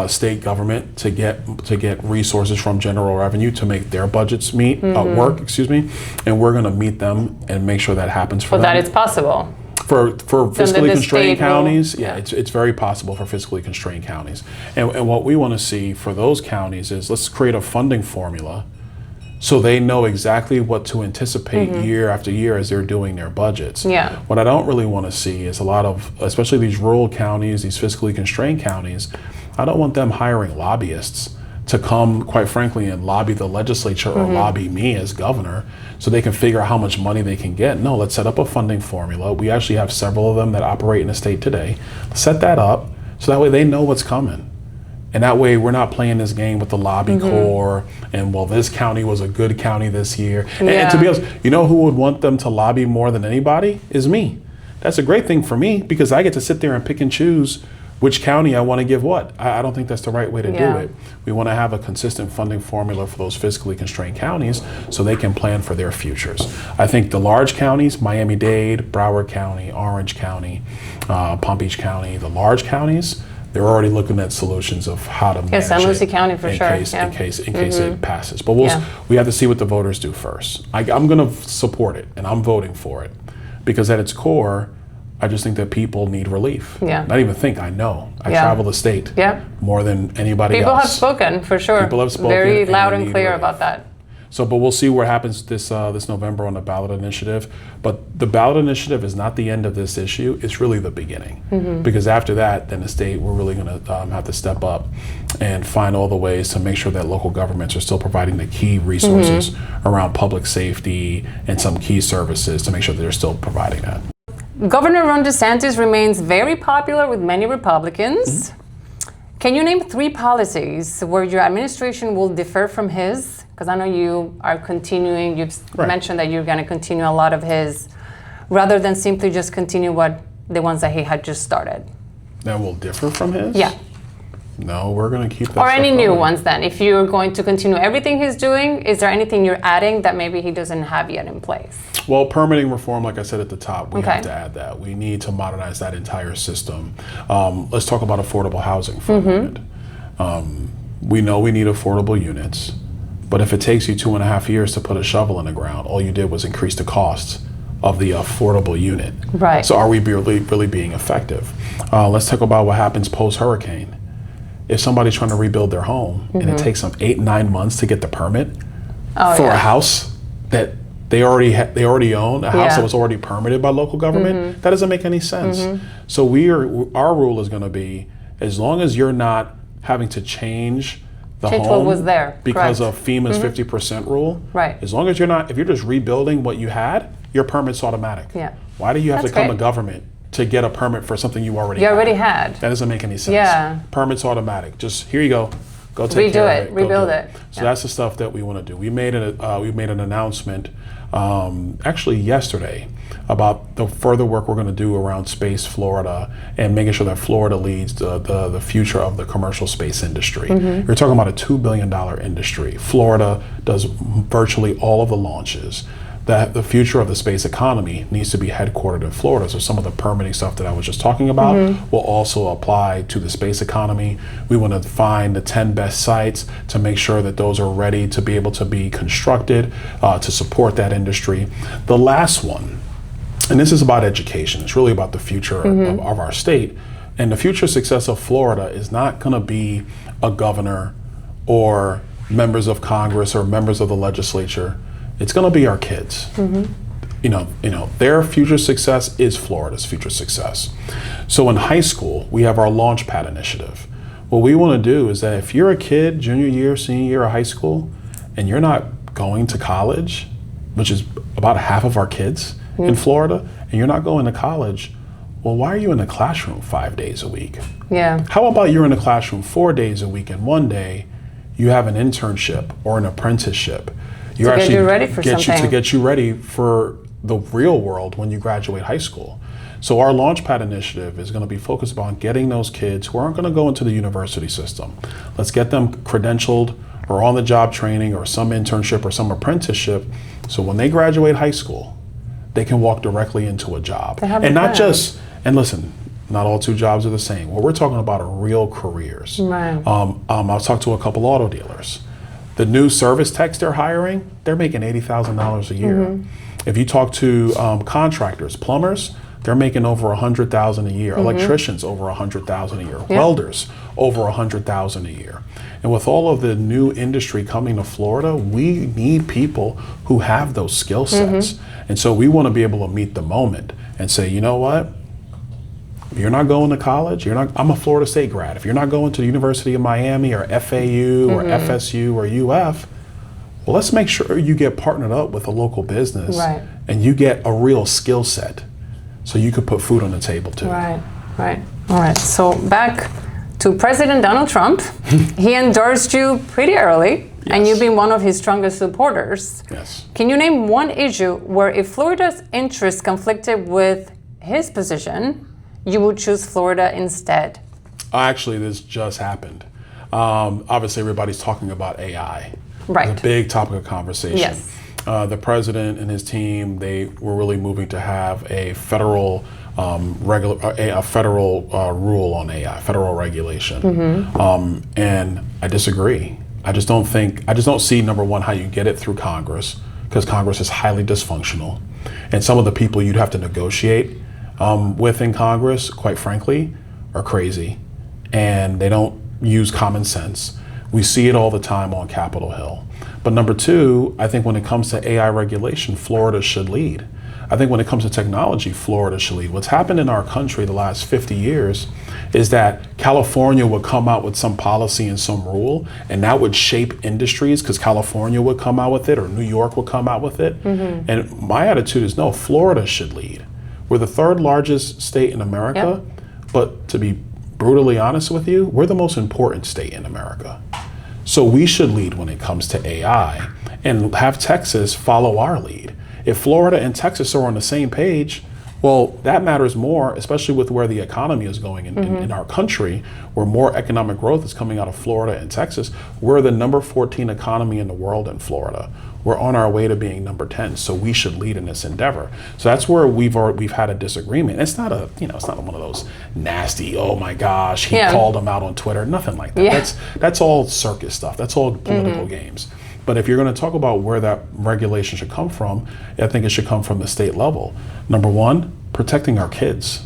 state government to get resources from general revenue to make their budgets work. And we're going to meet them and make sure that happens for them. But that it's possible. For fiscally constrained counties, will, it's very possible for fiscally constrained counties. And what we want to see for those counties is let's create a funding formula so they know exactly what to anticipate year after year as they're doing their budgets. Yeah. What I don't really want to see is a lot of, especially these rural counties, these fiscally constrained counties, I don't want them hiring lobbyists to come, quite frankly, and lobby the legislature or lobby me as governor so they can figure out how much money they can get. No, let's set up a funding formula. We actually have several of them that operate in the state today. Set that up so that way they know what's coming. And that way we're not playing this game with the lobby corps and, well, this county was a good county this year. And to be honest, who would want them to lobby more than anybody is me. That's a great thing for me because I get to sit there and pick and choose which county I want to give what. I don't think that's the right way to do it. We want to have a consistent funding formula for those fiscally constrained counties so they can plan for their futures. I think the large counties, Miami-Dade, Broward County, Orange County, Palm Beach County, the large counties, they're already looking at solutions of how to manage San Lucie County for sure. In case it passes. But we have to see what the voters do first. I'm going to support it, and I'm voting for it because at its core, I just think that people need relief. Yeah. Not even think, I know. I travel the state more than anybody People else. have spoken, for sure. People have spoken. Very loud and clear relief. about that. So, but we'll see what happens this November on the ballot initiative. But the ballot initiative is not the end of this issue. It's really the beginning. Because after that, then the state, we're really going to have to step up and find all the ways to make sure that local governments are still providing the key resources around public safety and some key services to make sure that they're still providing that. Governor Ron DeSantis remains very popular with many Republicans. Can you name 3 policies where your administration will differ from his? Because I know you are continuing, you've mentioned that you're going to continue a lot of his, rather than simply just continue the ones that he had just started. That will differ from his? Yeah. No, we're going to keep that. Or any stuff new going. ones then. If you're going to continue everything he's doing, is there anything you're adding that maybe he doesn't have yet in place? Well, permitting reform, like I said at the top, we have to add that. We need to modernize that entire system. Let's talk about affordable housing for a minute. We know we need affordable units, but if it takes you 2.5 years to put a shovel in the ground, all you did was increase the cost of the affordable unit. Right. So are we really being effective? Let's talk about what happens post-hurricane. If somebody's trying to rebuild their home and it takes them 8-9 months to get the permit for a house that they already own, a house that was already permitted by local government, that doesn't make any sense. So our rule is going to be, as long as you're not having to change the Change home what was there. because Correct. of FEMA's 50% rule. Right. As long as if you're just rebuilding what you had, your permit's automatic. Yeah. Why do you have That's to come great. to government to get a permit for something you already had? That doesn't make any sense. Yeah. Permit's automatic. Just here you go. Go take Redo care it, of it. Go rebuild do it. So that's the stuff that we want to do. We made an announcement actually yesterday about the further work we're going to do around Space Florida and making sure that Florida leads the future of the commercial space industry. You're talking about a $2 billion industry. Florida does virtually all of the launches. That the future of the space economy needs to be headquartered in Florida. So some of the permitting stuff that I was just talking about will also apply to the space economy. We want to find the 10 best sites to make sure that those are ready to be able to be constructed to support that industry. The last one, and this is about education. It's really about the future of our state. And the future success of Florida is not going to be a governor or members of Congress or members of the legislature. It's going to be our kids. You know, their future success is Florida's future success. So in high school, we have our Launchpad initiative. What we want to do is that if you're a kid, junior year, senior year of high school, and you're not going to college, which is about half of our kids in Florida, and you're not going to college, well, why are you in the classroom 5 days a week? Yeah. How about you're in the classroom 4 days a week, and one day you have an internship or an apprenticeship? To get you ready for something. To get you ready for the real world when you graduate high school. So our Launchpad initiative is going to be focused on getting those kids who aren't going to go into the university system. Let's get them credentialed or on the job training or some internship or some apprenticeship. So when they graduate high school, they can walk directly into a job. And not just, and listen, not all two jobs are the same. What we're talking about are real careers. Right. I've talked to a couple auto dealers. The new service techs they're hiring, they're making $80,000 a year. If you talk to contractors, plumbers, they're making over $100,000 a year. Electricians over $100,000 a year. Welders over $100,000 a year. And with all of the new industry coming to Florida, we need people who have those skill sets. And so we want to be able to meet the moment and say, you know what? You're not going to college. I'm a Florida State grad. If you're not going to the University of Miami or FAU or FSU or UF, well, let's make sure you get partnered up with a local business and you get a real skill set so you could put food on the table too. Right. All right. So back to President Donald Trump. He endorsed you pretty early, and you've been one of his strongest supporters. Yes. Can you name one issue where if Florida's interests conflicted with his position, you would choose Florida instead? Actually, this just happened. Obviously, everybody's talking about AI. Right. It's a big topic of conversation. Yes. The president and his team, they were really moving to have a federal rule on AI, federal regulation. And I disagree. I just don't see, number one, how you get it through Congress, because Congress is highly dysfunctional. And some of the people you'd have to negotiate with in Congress, quite frankly, are crazy, and they don't use common sense. We see it all the time on Capitol Hill. But number two, I think when it comes to AI regulation, Florida should lead. I think when it comes to technology, Florida should lead. What's happened in our country the last 50 years is that California would come out with some policy and some rule, and that would shape industries because California would come out with it or New York would come out with it. And my attitude is no, Florida should lead. We're the third largest state in America, but to be brutally honest with you, we're the most important state in America. So we should lead when it comes to AI and have Texas follow our lead. If Florida and Texas are on the same page, well, that matters more, especially with where the economy is going in our country, where more economic growth is coming out of Florida and Texas. We're the number 14 economy in the world in Florida. We're on our way to being number 10, so we should lead in this endeavor. So that's where we've had a disagreement. It's not it's not one of those nasty, oh my gosh, he called him out on Twitter, nothing like that. That's all circus stuff. That's all political games. But if you're going to talk about where that regulation should come from, I think it should come from the state level. Number one, protecting our kids.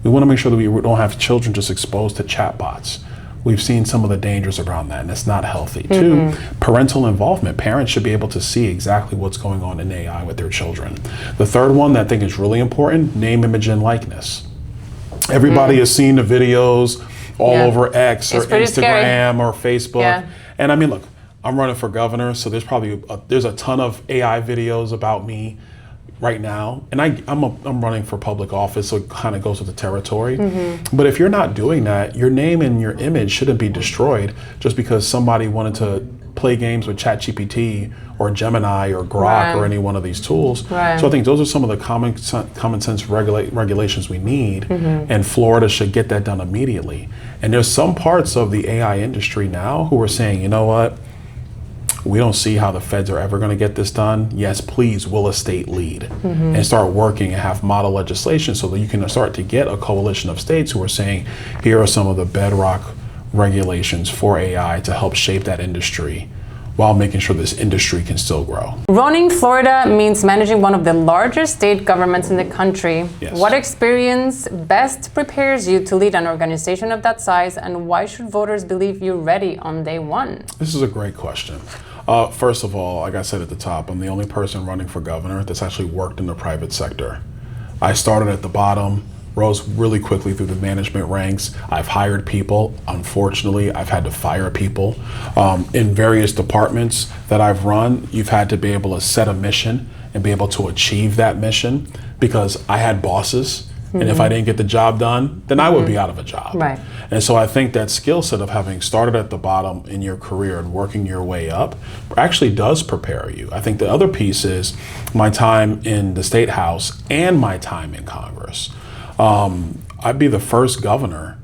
We want to make sure that we don't have children just exposed to chatbots. We've seen some of the dangers around that, and it's not healthy. Two, parental involvement. Parents should be able to see exactly what's going on in AI with their children. The third one that I think is really important, name, image, and likeness. Everybody has seen the videos all over X or Instagram or Facebook. And I mean, look, I'm running for governor, so there's a ton of AI videos about me right now, and I'm running for public office, so it kind of goes with the territory. But if you're not doing that, your name and your image shouldn't be destroyed just because somebody wanted to play games with ChatGPT or Gemini or Grok or any one of these tools. So I think those are some of the common sense regulations we need, and Florida should get that done immediately. And there's some parts of the AI industry now who are saying, you know what? We don't see how the feds are ever going to get this done. Yes, please, will a state lead and start working and have model legislation so that you can start to get a coalition of states who are saying, here are some of the bedrock regulations for AI to help shape that industry while making sure this industry can still grow. Running Florida means managing one of the largest state governments in the country. Yes. What experience best prepares you to lead an organization of that size, and why should voters believe you're ready on day one? This is a great question. First of all, like I said at the top, I'm the only person running for governor that's actually worked in the private sector. I started at the bottom, rose really quickly through the management ranks. I've hired people. Unfortunately, I've had to fire people. In various departments that I've run, you've had to be able to set a mission and be able to achieve that mission, because I had bosses. And if I didn't get the job done, then I would be out of a job. Right. And so I think that skill set of having started at the bottom in your career and working your way up actually does prepare you. I think the other piece is my time in the State House and my time in Congress. I'd be the first governor,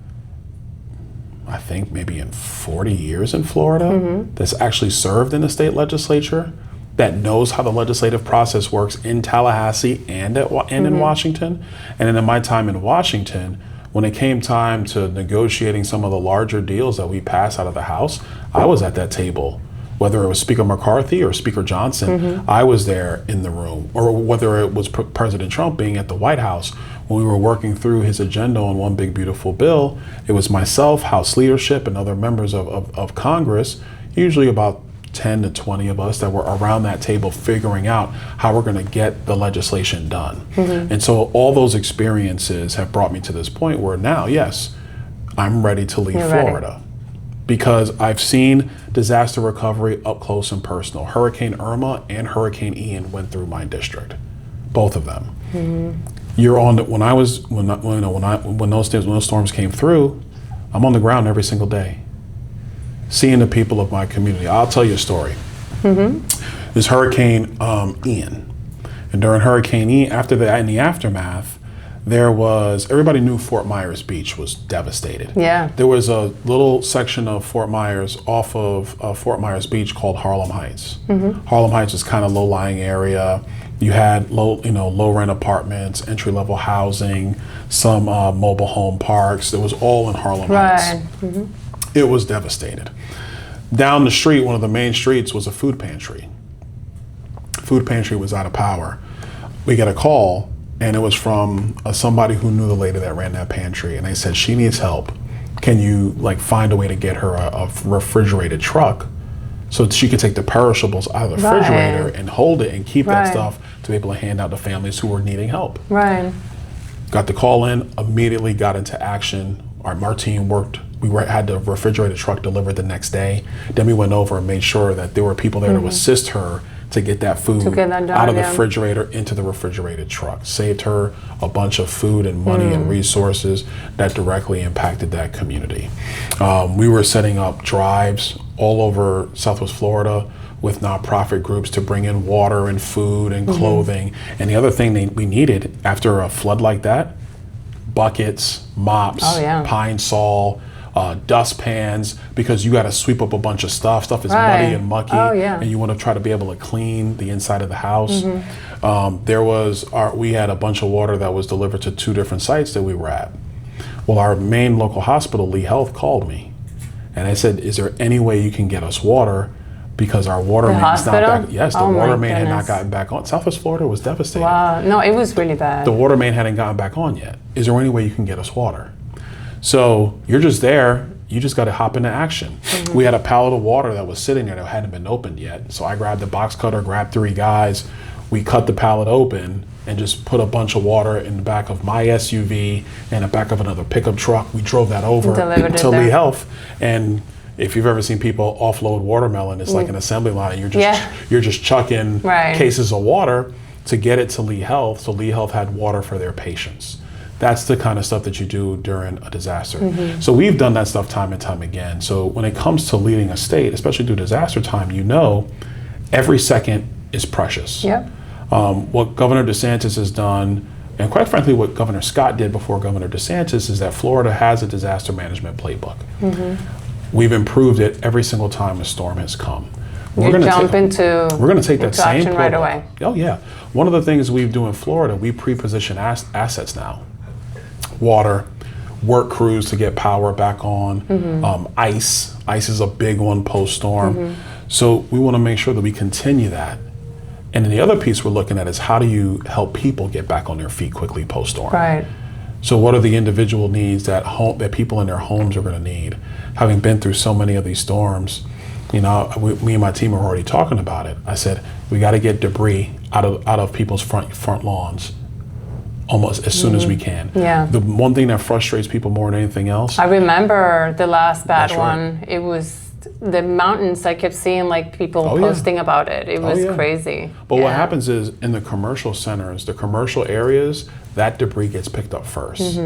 I think maybe in 40 years in Florida, that's actually served in the state legislature, that knows how the legislative process works in Tallahassee and in Washington. And then in my time in Washington, when it came time to negotiating some of the larger deals that we passed out of the House, I was at that table. Whether it was Speaker McCarthy or Speaker Johnson, I was there in the room. Or whether it was President Trump being at the White House, when we were working through his agenda on one big beautiful bill, it was myself, House leadership, and other members of Congress, usually about 10 to 20 of us that were around that table figuring out how we're going to get the legislation done. And so all those experiences have brought me to this point where now, yes, I'm ready to leave Florida. Because I've seen disaster recovery up close and personal. Hurricane Irma and Hurricane Ian went through my district, both of them. You're on when those storms came through, I'm on the ground every single day, seeing the people of my community. I'll tell you a story. There's Hurricane Ian, and during Hurricane Ian, after that, in the aftermath, everybody knew Fort Myers Beach was devastated. Yeah. There was a little section of Fort Myers off of Fort Myers Beach called Harlem Heights. Harlem Heights is kind of low-lying area. You had low rent apartments, entry-level housing, some mobile home parks. It was all in Harlem Heights. It was devastated. Down the street, one of the main streets, was a food pantry. Food pantry was out of power. We got a call, and it was from somebody who knew the lady that ran that pantry, and they said, she needs help. Can you find a way to get her a refrigerated truck so that she could take the perishables out of the refrigerator and hold it and keep that stuff to be able to hand out to families who were needing help. Got the call in, immediately got into action. Our team worked. Had the refrigerated truck delivered the next day. Then we went over and made sure that there were people there to assist her to get that food out of the refrigerator into the refrigerated truck. Saved her a bunch of food and money and resources that directly impacted that community. We were setting up drives all over Southwest Florida with nonprofit groups to bring in water and food and clothing. And the other thing we needed after a flood like that, buckets, mops, pine sol, dustpans, because you got to sweep up a bunch of stuff. Stuff is muddy and mucky, and you want to try to be able to clean the inside of the house. We had a bunch of water that was delivered to 2 different sites that we were at. Well, our main local hospital, Lee Health, called me, and they said, "Is there any way you can get us water? Because our water main is not back." Yes, the water main had not gotten back on. Southwest Florida was devastated. Wow, no, it was really bad. The water main hadn't gotten back on yet. Is there any way you can get us water? So you're just there, you just got to hop into action. We had a pallet of water that was sitting there that hadn't been opened yet. So I grabbed the box cutter, grabbed 3 guys, we cut the pallet open and just put a bunch of water in the back of my SUV and the back of another pickup truck. We drove that over to Lee Health, and if you've ever seen people offload watermelon, it's like an assembly line. You're just chucking cases of water to get it to Lee Health. So Lee Health had water for their patients. That's the kind of stuff that you do during a disaster. So we've done that stuff time and time again. So when it comes to leading a state, especially through disaster time, every second is precious. What Governor DeSantis has done, and quite frankly what Governor Scott did before Governor DeSantis, is that Florida has a disaster management playbook. We've improved it every single time a storm has come. We're going to take that same action right away. Oh yeah. One of the things we do in Florida, we pre-position assets now. Water, work crews to get power back on, ice. Ice is a big one post-storm. So we want to make sure that we continue that. And then the other piece we're looking at is how do you help people get back on their feet quickly post-storm? Right. So what are the individual needs that people in their homes are going to need? Having been through so many of these storms, me and my team are already talking about it. I said, we got to get debris out of people's front lawns almost as soon as we can. The one thing that frustrates people more than anything else. I remember the last bad one. It was the mountains. I kept seeing like people posting about it. It was crazy. But what happens is in the commercial centers, the commercial areas, that debris gets picked up first.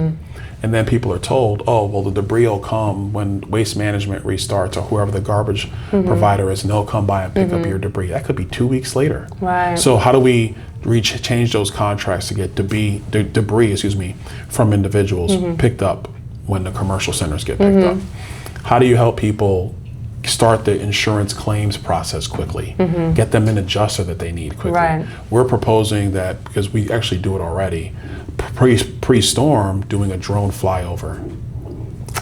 And then people are told, oh, well, the debris will come when waste management restarts or whoever the garbage provider is, and they'll come by and pick up your debris. That could be 2 weeks later. Right. So how do we change those contracts to get debris from individuals picked up when the commercial centers get picked up? How do you help people start the insurance claims process quickly, get them an adjuster that they need quickly? We're proposing that, because we actually do it already, pre-storm, doing a drone flyover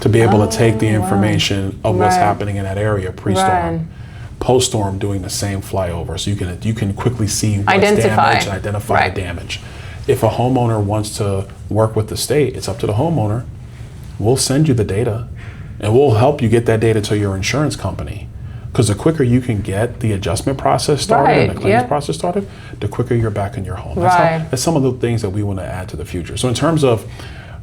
to be able to take the information of what's happening in that area pre-storm. Post-storm, doing the same flyover, so you can quickly see what's damaged and identify the damage. If a homeowner wants to work with the state, it's up to the homeowner. We'll send you the data, and we'll help you get that data to your insurance company. Because the quicker you can get the adjustment process started and the claims process started, the quicker you're back in your home. That's some of the things that we want to add to the future. So in terms of,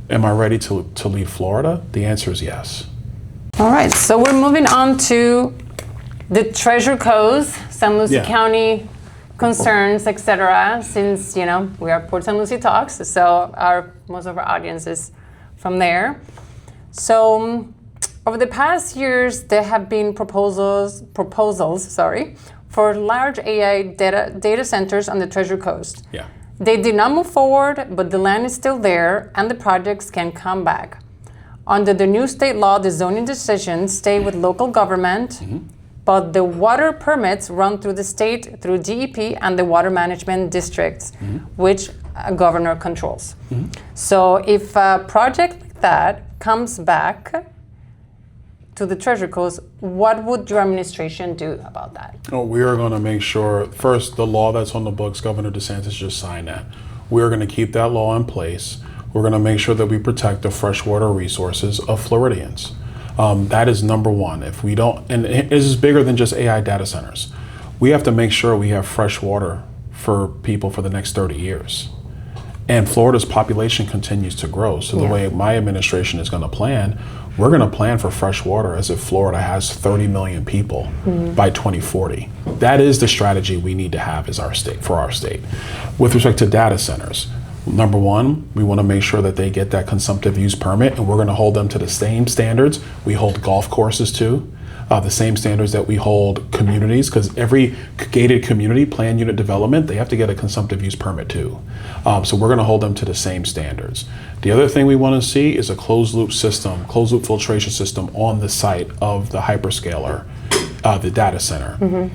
am I ready to leave Florida? The answer is yes. All right, so we're moving on to the Treasure Coast, San Lucie County concerns, etc. Since, we are Port San Lucie Talks, so most of our audience is from there. So over the past years, there have been proposals, for large AI data centers on the Treasure Coast. They did not move forward, but the land is still there and the projects can come back. Under the new state law, the zoning decisions stay with local government, but the water permits run through the state, through DEP and the water management districts, which a governor controls. So if a project like that comes back to the Treasure Coast, what would your administration do about that? Oh, we are going to make sure, first, the law that's on the books, Governor DeSantis just signed that. We're going to keep that law in place. We're going to make sure that we protect the freshwater resources of Floridians. That is number one. If we don't, and this is bigger than just AI data centers, we have to make sure we have fresh water for people for the next 30 years. And Florida's population continues to grow. So the way my administration is going to plan, we're going to plan for fresh water as if Florida has 30 million people by 2040. That is the strategy we need to have as for our state. With respect to data centers, number one, we want to make sure that they get that consumptive use permit, and we're going to hold them to the same standards we hold golf courses to. The same standards that we hold communities, because every gated community plan unit development, they have to get a consumptive use permit too. So we're going to hold them to the same standards. The other thing we want to see is a closed loop filtration system on the site of the hyperscaler, the data center,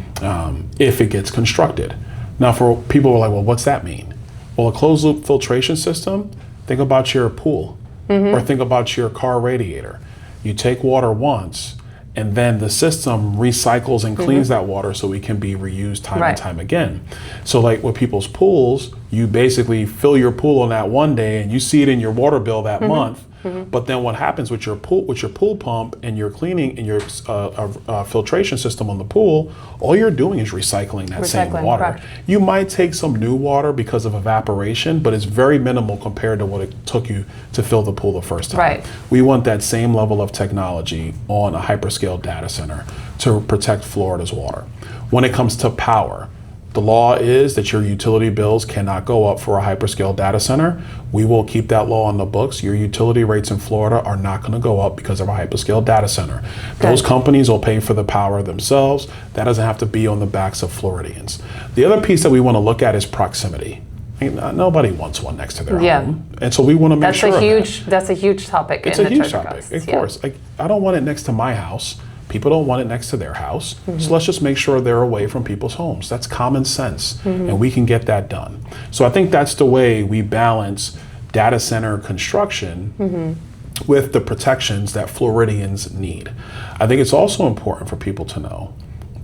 if it gets constructed. Now, for people who are like, well, what's that mean? Well, a closed loop filtration system, think about your pool or think about your car radiator. You take water once, and then the system recycles and cleans that water so it can be reused time and time again. So like with people's pools, you basically fill your pool on that one day and you see it in your water bill that month, But then what happens with your pool pump and your cleaning and your filtration system on the pool, all you're doing is recycling that same water. Correct. You might take some new water because of evaporation, but it's very minimal compared to what it took you to fill the pool the first time. Right. We want that same level of technology on a hyperscale data center to protect Florida's water. When it comes to power, the law is that your utility bills cannot go up for a hyperscale data center. We will keep that law on the books. Your utility rates in Florida are not going to go up because of a hyperscale data center. Those companies will pay for the power themselves. That doesn't have to be on the backs of Floridians. The other piece that we want to look at is proximity. I mean, nobody wants one next to their home. And so we want to make sure that's a huge topic. It's a huge topic, of course. Like, I don't want it next to my house. People don't want it next to their house. So let's just make sure they're away from people's homes. That's common sense, and we can get that done. So I think that's the way we balance data center construction with the protections that Floridians need. I think it's also important for people to know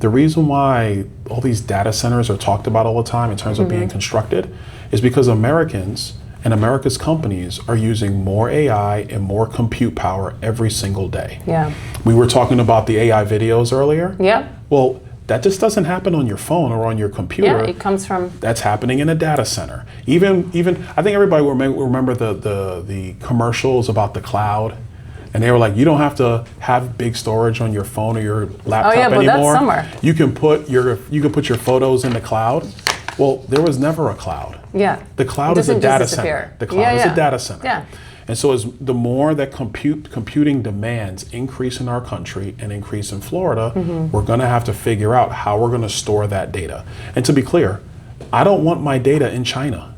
the reason why all these data centers are talked about all the time in terms of being constructed is because Americans and America's companies are using more AI and more compute power every single day. Yeah. We were talking about the AI videos earlier. Yeah. Well, that just doesn't happen on your phone or on your computer. Yeah, it comes from... That's happening in a data center. Even I think everybody will remember the commercials about the cloud. And they were like, you don't have to have big storage on your phone or your laptop anymore. That's somewhere. You can put your photos in the cloud. Well, there was never a cloud. Yeah. The cloud is a data center. The cloud is a data center. Yeah. And so as the more that computing demands increase in our country and increase in Florida, we're going to have to figure out how we're going to store that data. And to be clear, I don't want my data in China.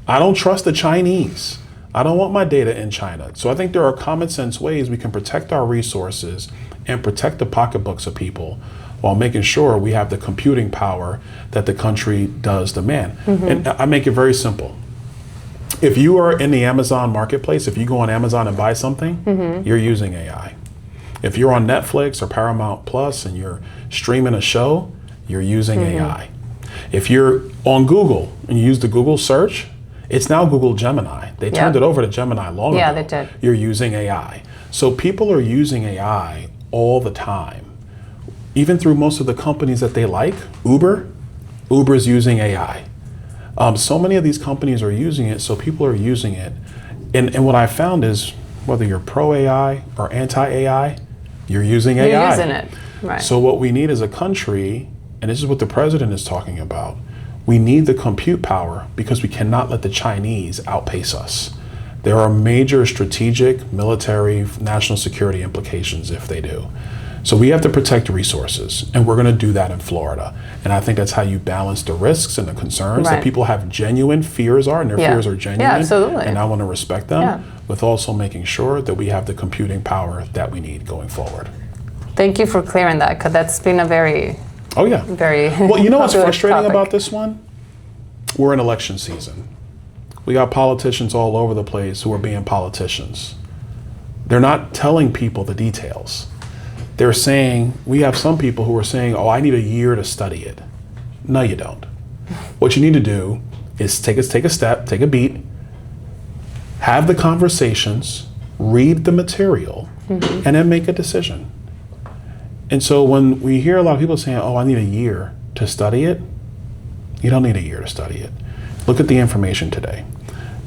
I don't trust the Chinese. I don't want my data in China. So I think there are common sense ways we can protect our resources and protect the pocketbooks of people while making sure we have the computing power that the country does demand. And I make it very simple. If you are in the Amazon marketplace, if you go on Amazon and buy something, you're using AI. If you're on Netflix or Paramount Plus and you're streaming a show, you're using AI. If you're on Google and you use the Google search, it's now Google Gemini. They turned it over to Gemini long ago. Yeah, they did. You're using AI. So people are using AI all the time. Even through most of the companies that they like, Uber's using AI. So many of these companies are using it, so people are using it. And what I found is whether you're pro-AI or anti-AI, you're using AI. You're using it, right. So what we need as a country, and this is what the president is talking about, we need the compute power because we cannot let the Chinese outpace us. There are major strategic, military, national security implications if they do. So we have to protect resources, and we're going to do that in Florida. And I think that's how you balance the risks and the concerns that people have genuine fears are, and their fears are genuine. Yeah, absolutely. And I want to respect them, with also making sure that we have the computing power that we need going forward. Thank you for clearing that, because that's been a very, very well, you know what's frustrating topic about this one? We're in election season. We got politicians all over the place who are being politicians. They're not telling people the details. They're saying, we have some people who are saying, oh, I need a year to study it. No, you don't. What you need to do is take a step, take a beat, have the conversations, read the material, and then make a decision. And so when we hear a lot of people saying, oh, I need a year to study it, you don't need a year to study it. Look at the information today.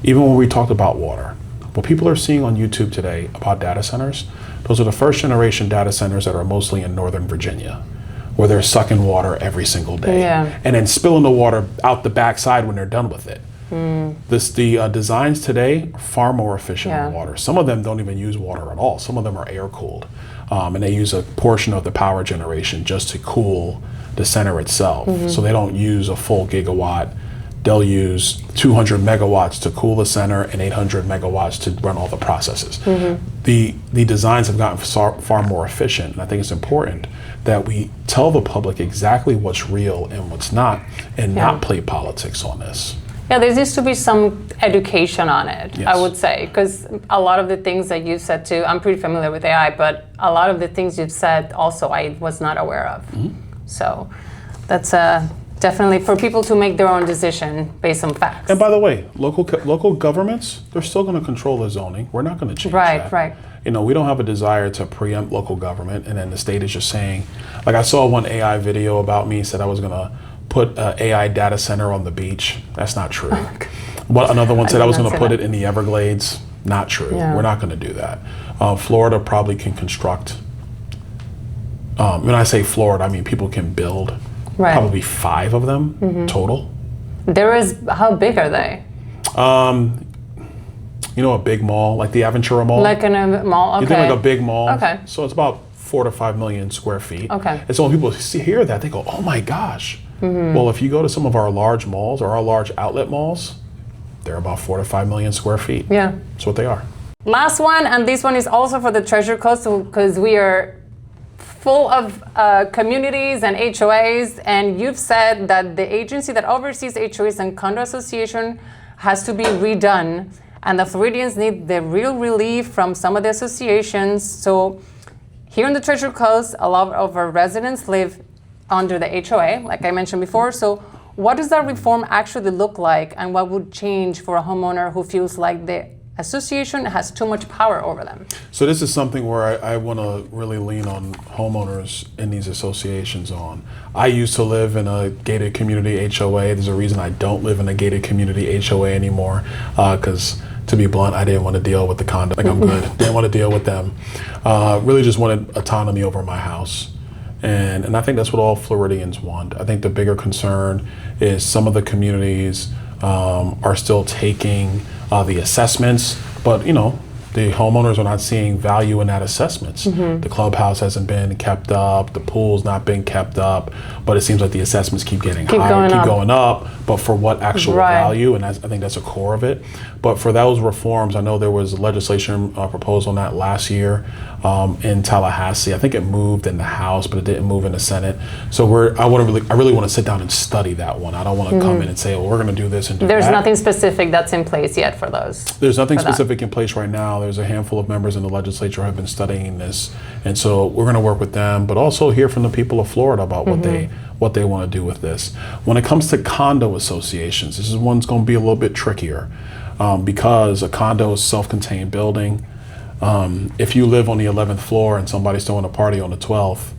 Even when we talked about water, what people are seeing on YouTube today about data centers, those are the first generation data centers that are mostly in Northern Virginia, where they're sucking water every single day and then spilling the water out the backside when they're done with it. The designs today are far more efficient in water. Some of them don't even use water at all. Some of them are air cooled. And they use a portion of the power generation just to cool the center itself. So they don't use a full gigawatt. They'll use 200 megawatts to cool the center and 800 megawatts to run all the processes. The designs have gotten far more efficient, and I think it's important that we tell the public exactly what's real and what's not, and not play politics on this. Yeah, there needs to be some education on it, I would say, because a lot of the things that you said too, I'm pretty familiar with AI, but a lot of the things you've said also I was not aware of. So that's Definitely for people to make their own decision based on facts. And by the way, local governments, they're still going to control the zoning. We're not going to change that. Right. You know, we don't have a desire to preempt local government, and then the state is just saying, like I saw one AI video about me, said I was going to put an AI data center on the beach. That's not true. Another one said I was going to put it in the Everglades. Not true. Yeah. We're not going to do that. Florida probably can construct, when I say Florida, I mean people can build probably 5 of them total. How big are they? You know, a big mall, like the Aventura Mall? Like in a mall, okay. You think like a big mall. Okay. So it's about 4 to 5 million square feet. Okay. And so when people hear that, they go, oh my gosh. Well, if you go to some of our large malls or our large outlet malls, they're about 4 to 5 million square feet. Yeah. That's what they are. Last one, and this one is also for the Treasure Coast because we are full of communities and HOAs, and you've said that the agency that oversees HOAs and condo association has to be redone, and the Floridians need the real relief from some of the associations. So here in the Treasure Coast, a lot of our residents live under the HOA, like I mentioned before. So what does that reform actually look like, and what would change for a homeowner who feels like the association has too much power over them? So this is something where I want to really lean on homeowners in these associations on. I used to live in a gated community HOA. There's a reason I don't live in a gated community HOA anymore, because to be blunt, I didn't want to deal with the condo. Like, I'm good. Didn't want to deal with them. Really just wanted autonomy over my house. And I think that's what all Floridians want. I think the bigger concern is some of the communities are still taking the assessments, but you know, the homeowners are not seeing value in that assessments. The clubhouse hasn't been kept up, the pool's not been kept up, but it seems like the assessments keep getting higher, keep going up, but for what actual value? And I think that's a core of it. But for those reforms, I know there was a legislation proposal on that last year in Tallahassee. I think it moved in the House, but it didn't move in the Senate. So I really want to sit down and study that one. I don't want to come in and say, well, we're going to do this and do that. There's nothing specific that's in place yet for those. There's nothing specific in place right now. There's a handful of members in the legislature who have been studying this, and so we're going to work with them, but also hear from the people of Florida about what they want to do with this. When it comes to condo associations, this is one's going to be a little bit trickier because a condo is a self-contained building. If you live on the 11th floor and somebody's throwing a party on the 12th,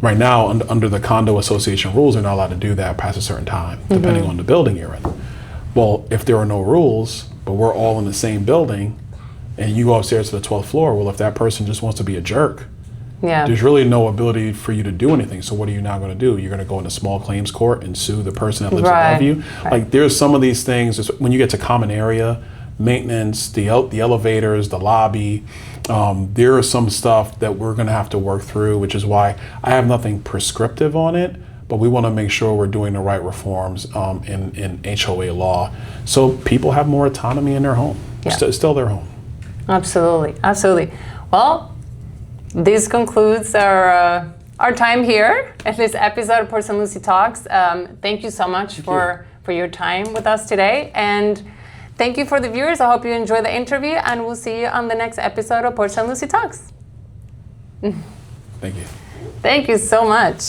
right now under the condo association rules, they're not allowed to do that past a certain time, depending on the building you're in. Well, if there are no rules, but we're all in the same building, and you go upstairs to the 12th floor, well, if that person just wants to be a jerk, there's really no ability for you to do anything. So what are you now going to do? You're going to go into small claims court and sue the person that lives above you? Like, there's some of these things, when you get to common area, maintenance, the elevators, the lobby, there is some stuff that we're going to have to work through, which is why I have nothing prescriptive on it, but we want to make sure we're doing the right reforms in HOA law so people have more autonomy in their home. It's still their home. Absolutely. Well, this concludes our time here at this episode of Ports and Lucie Talks. Thank you so much for your time with us today, and thank you for the viewers. I hope you enjoy the interview, and we'll see you on the next episode of Ports and Lucie Talks. Thank you. Thank you so much.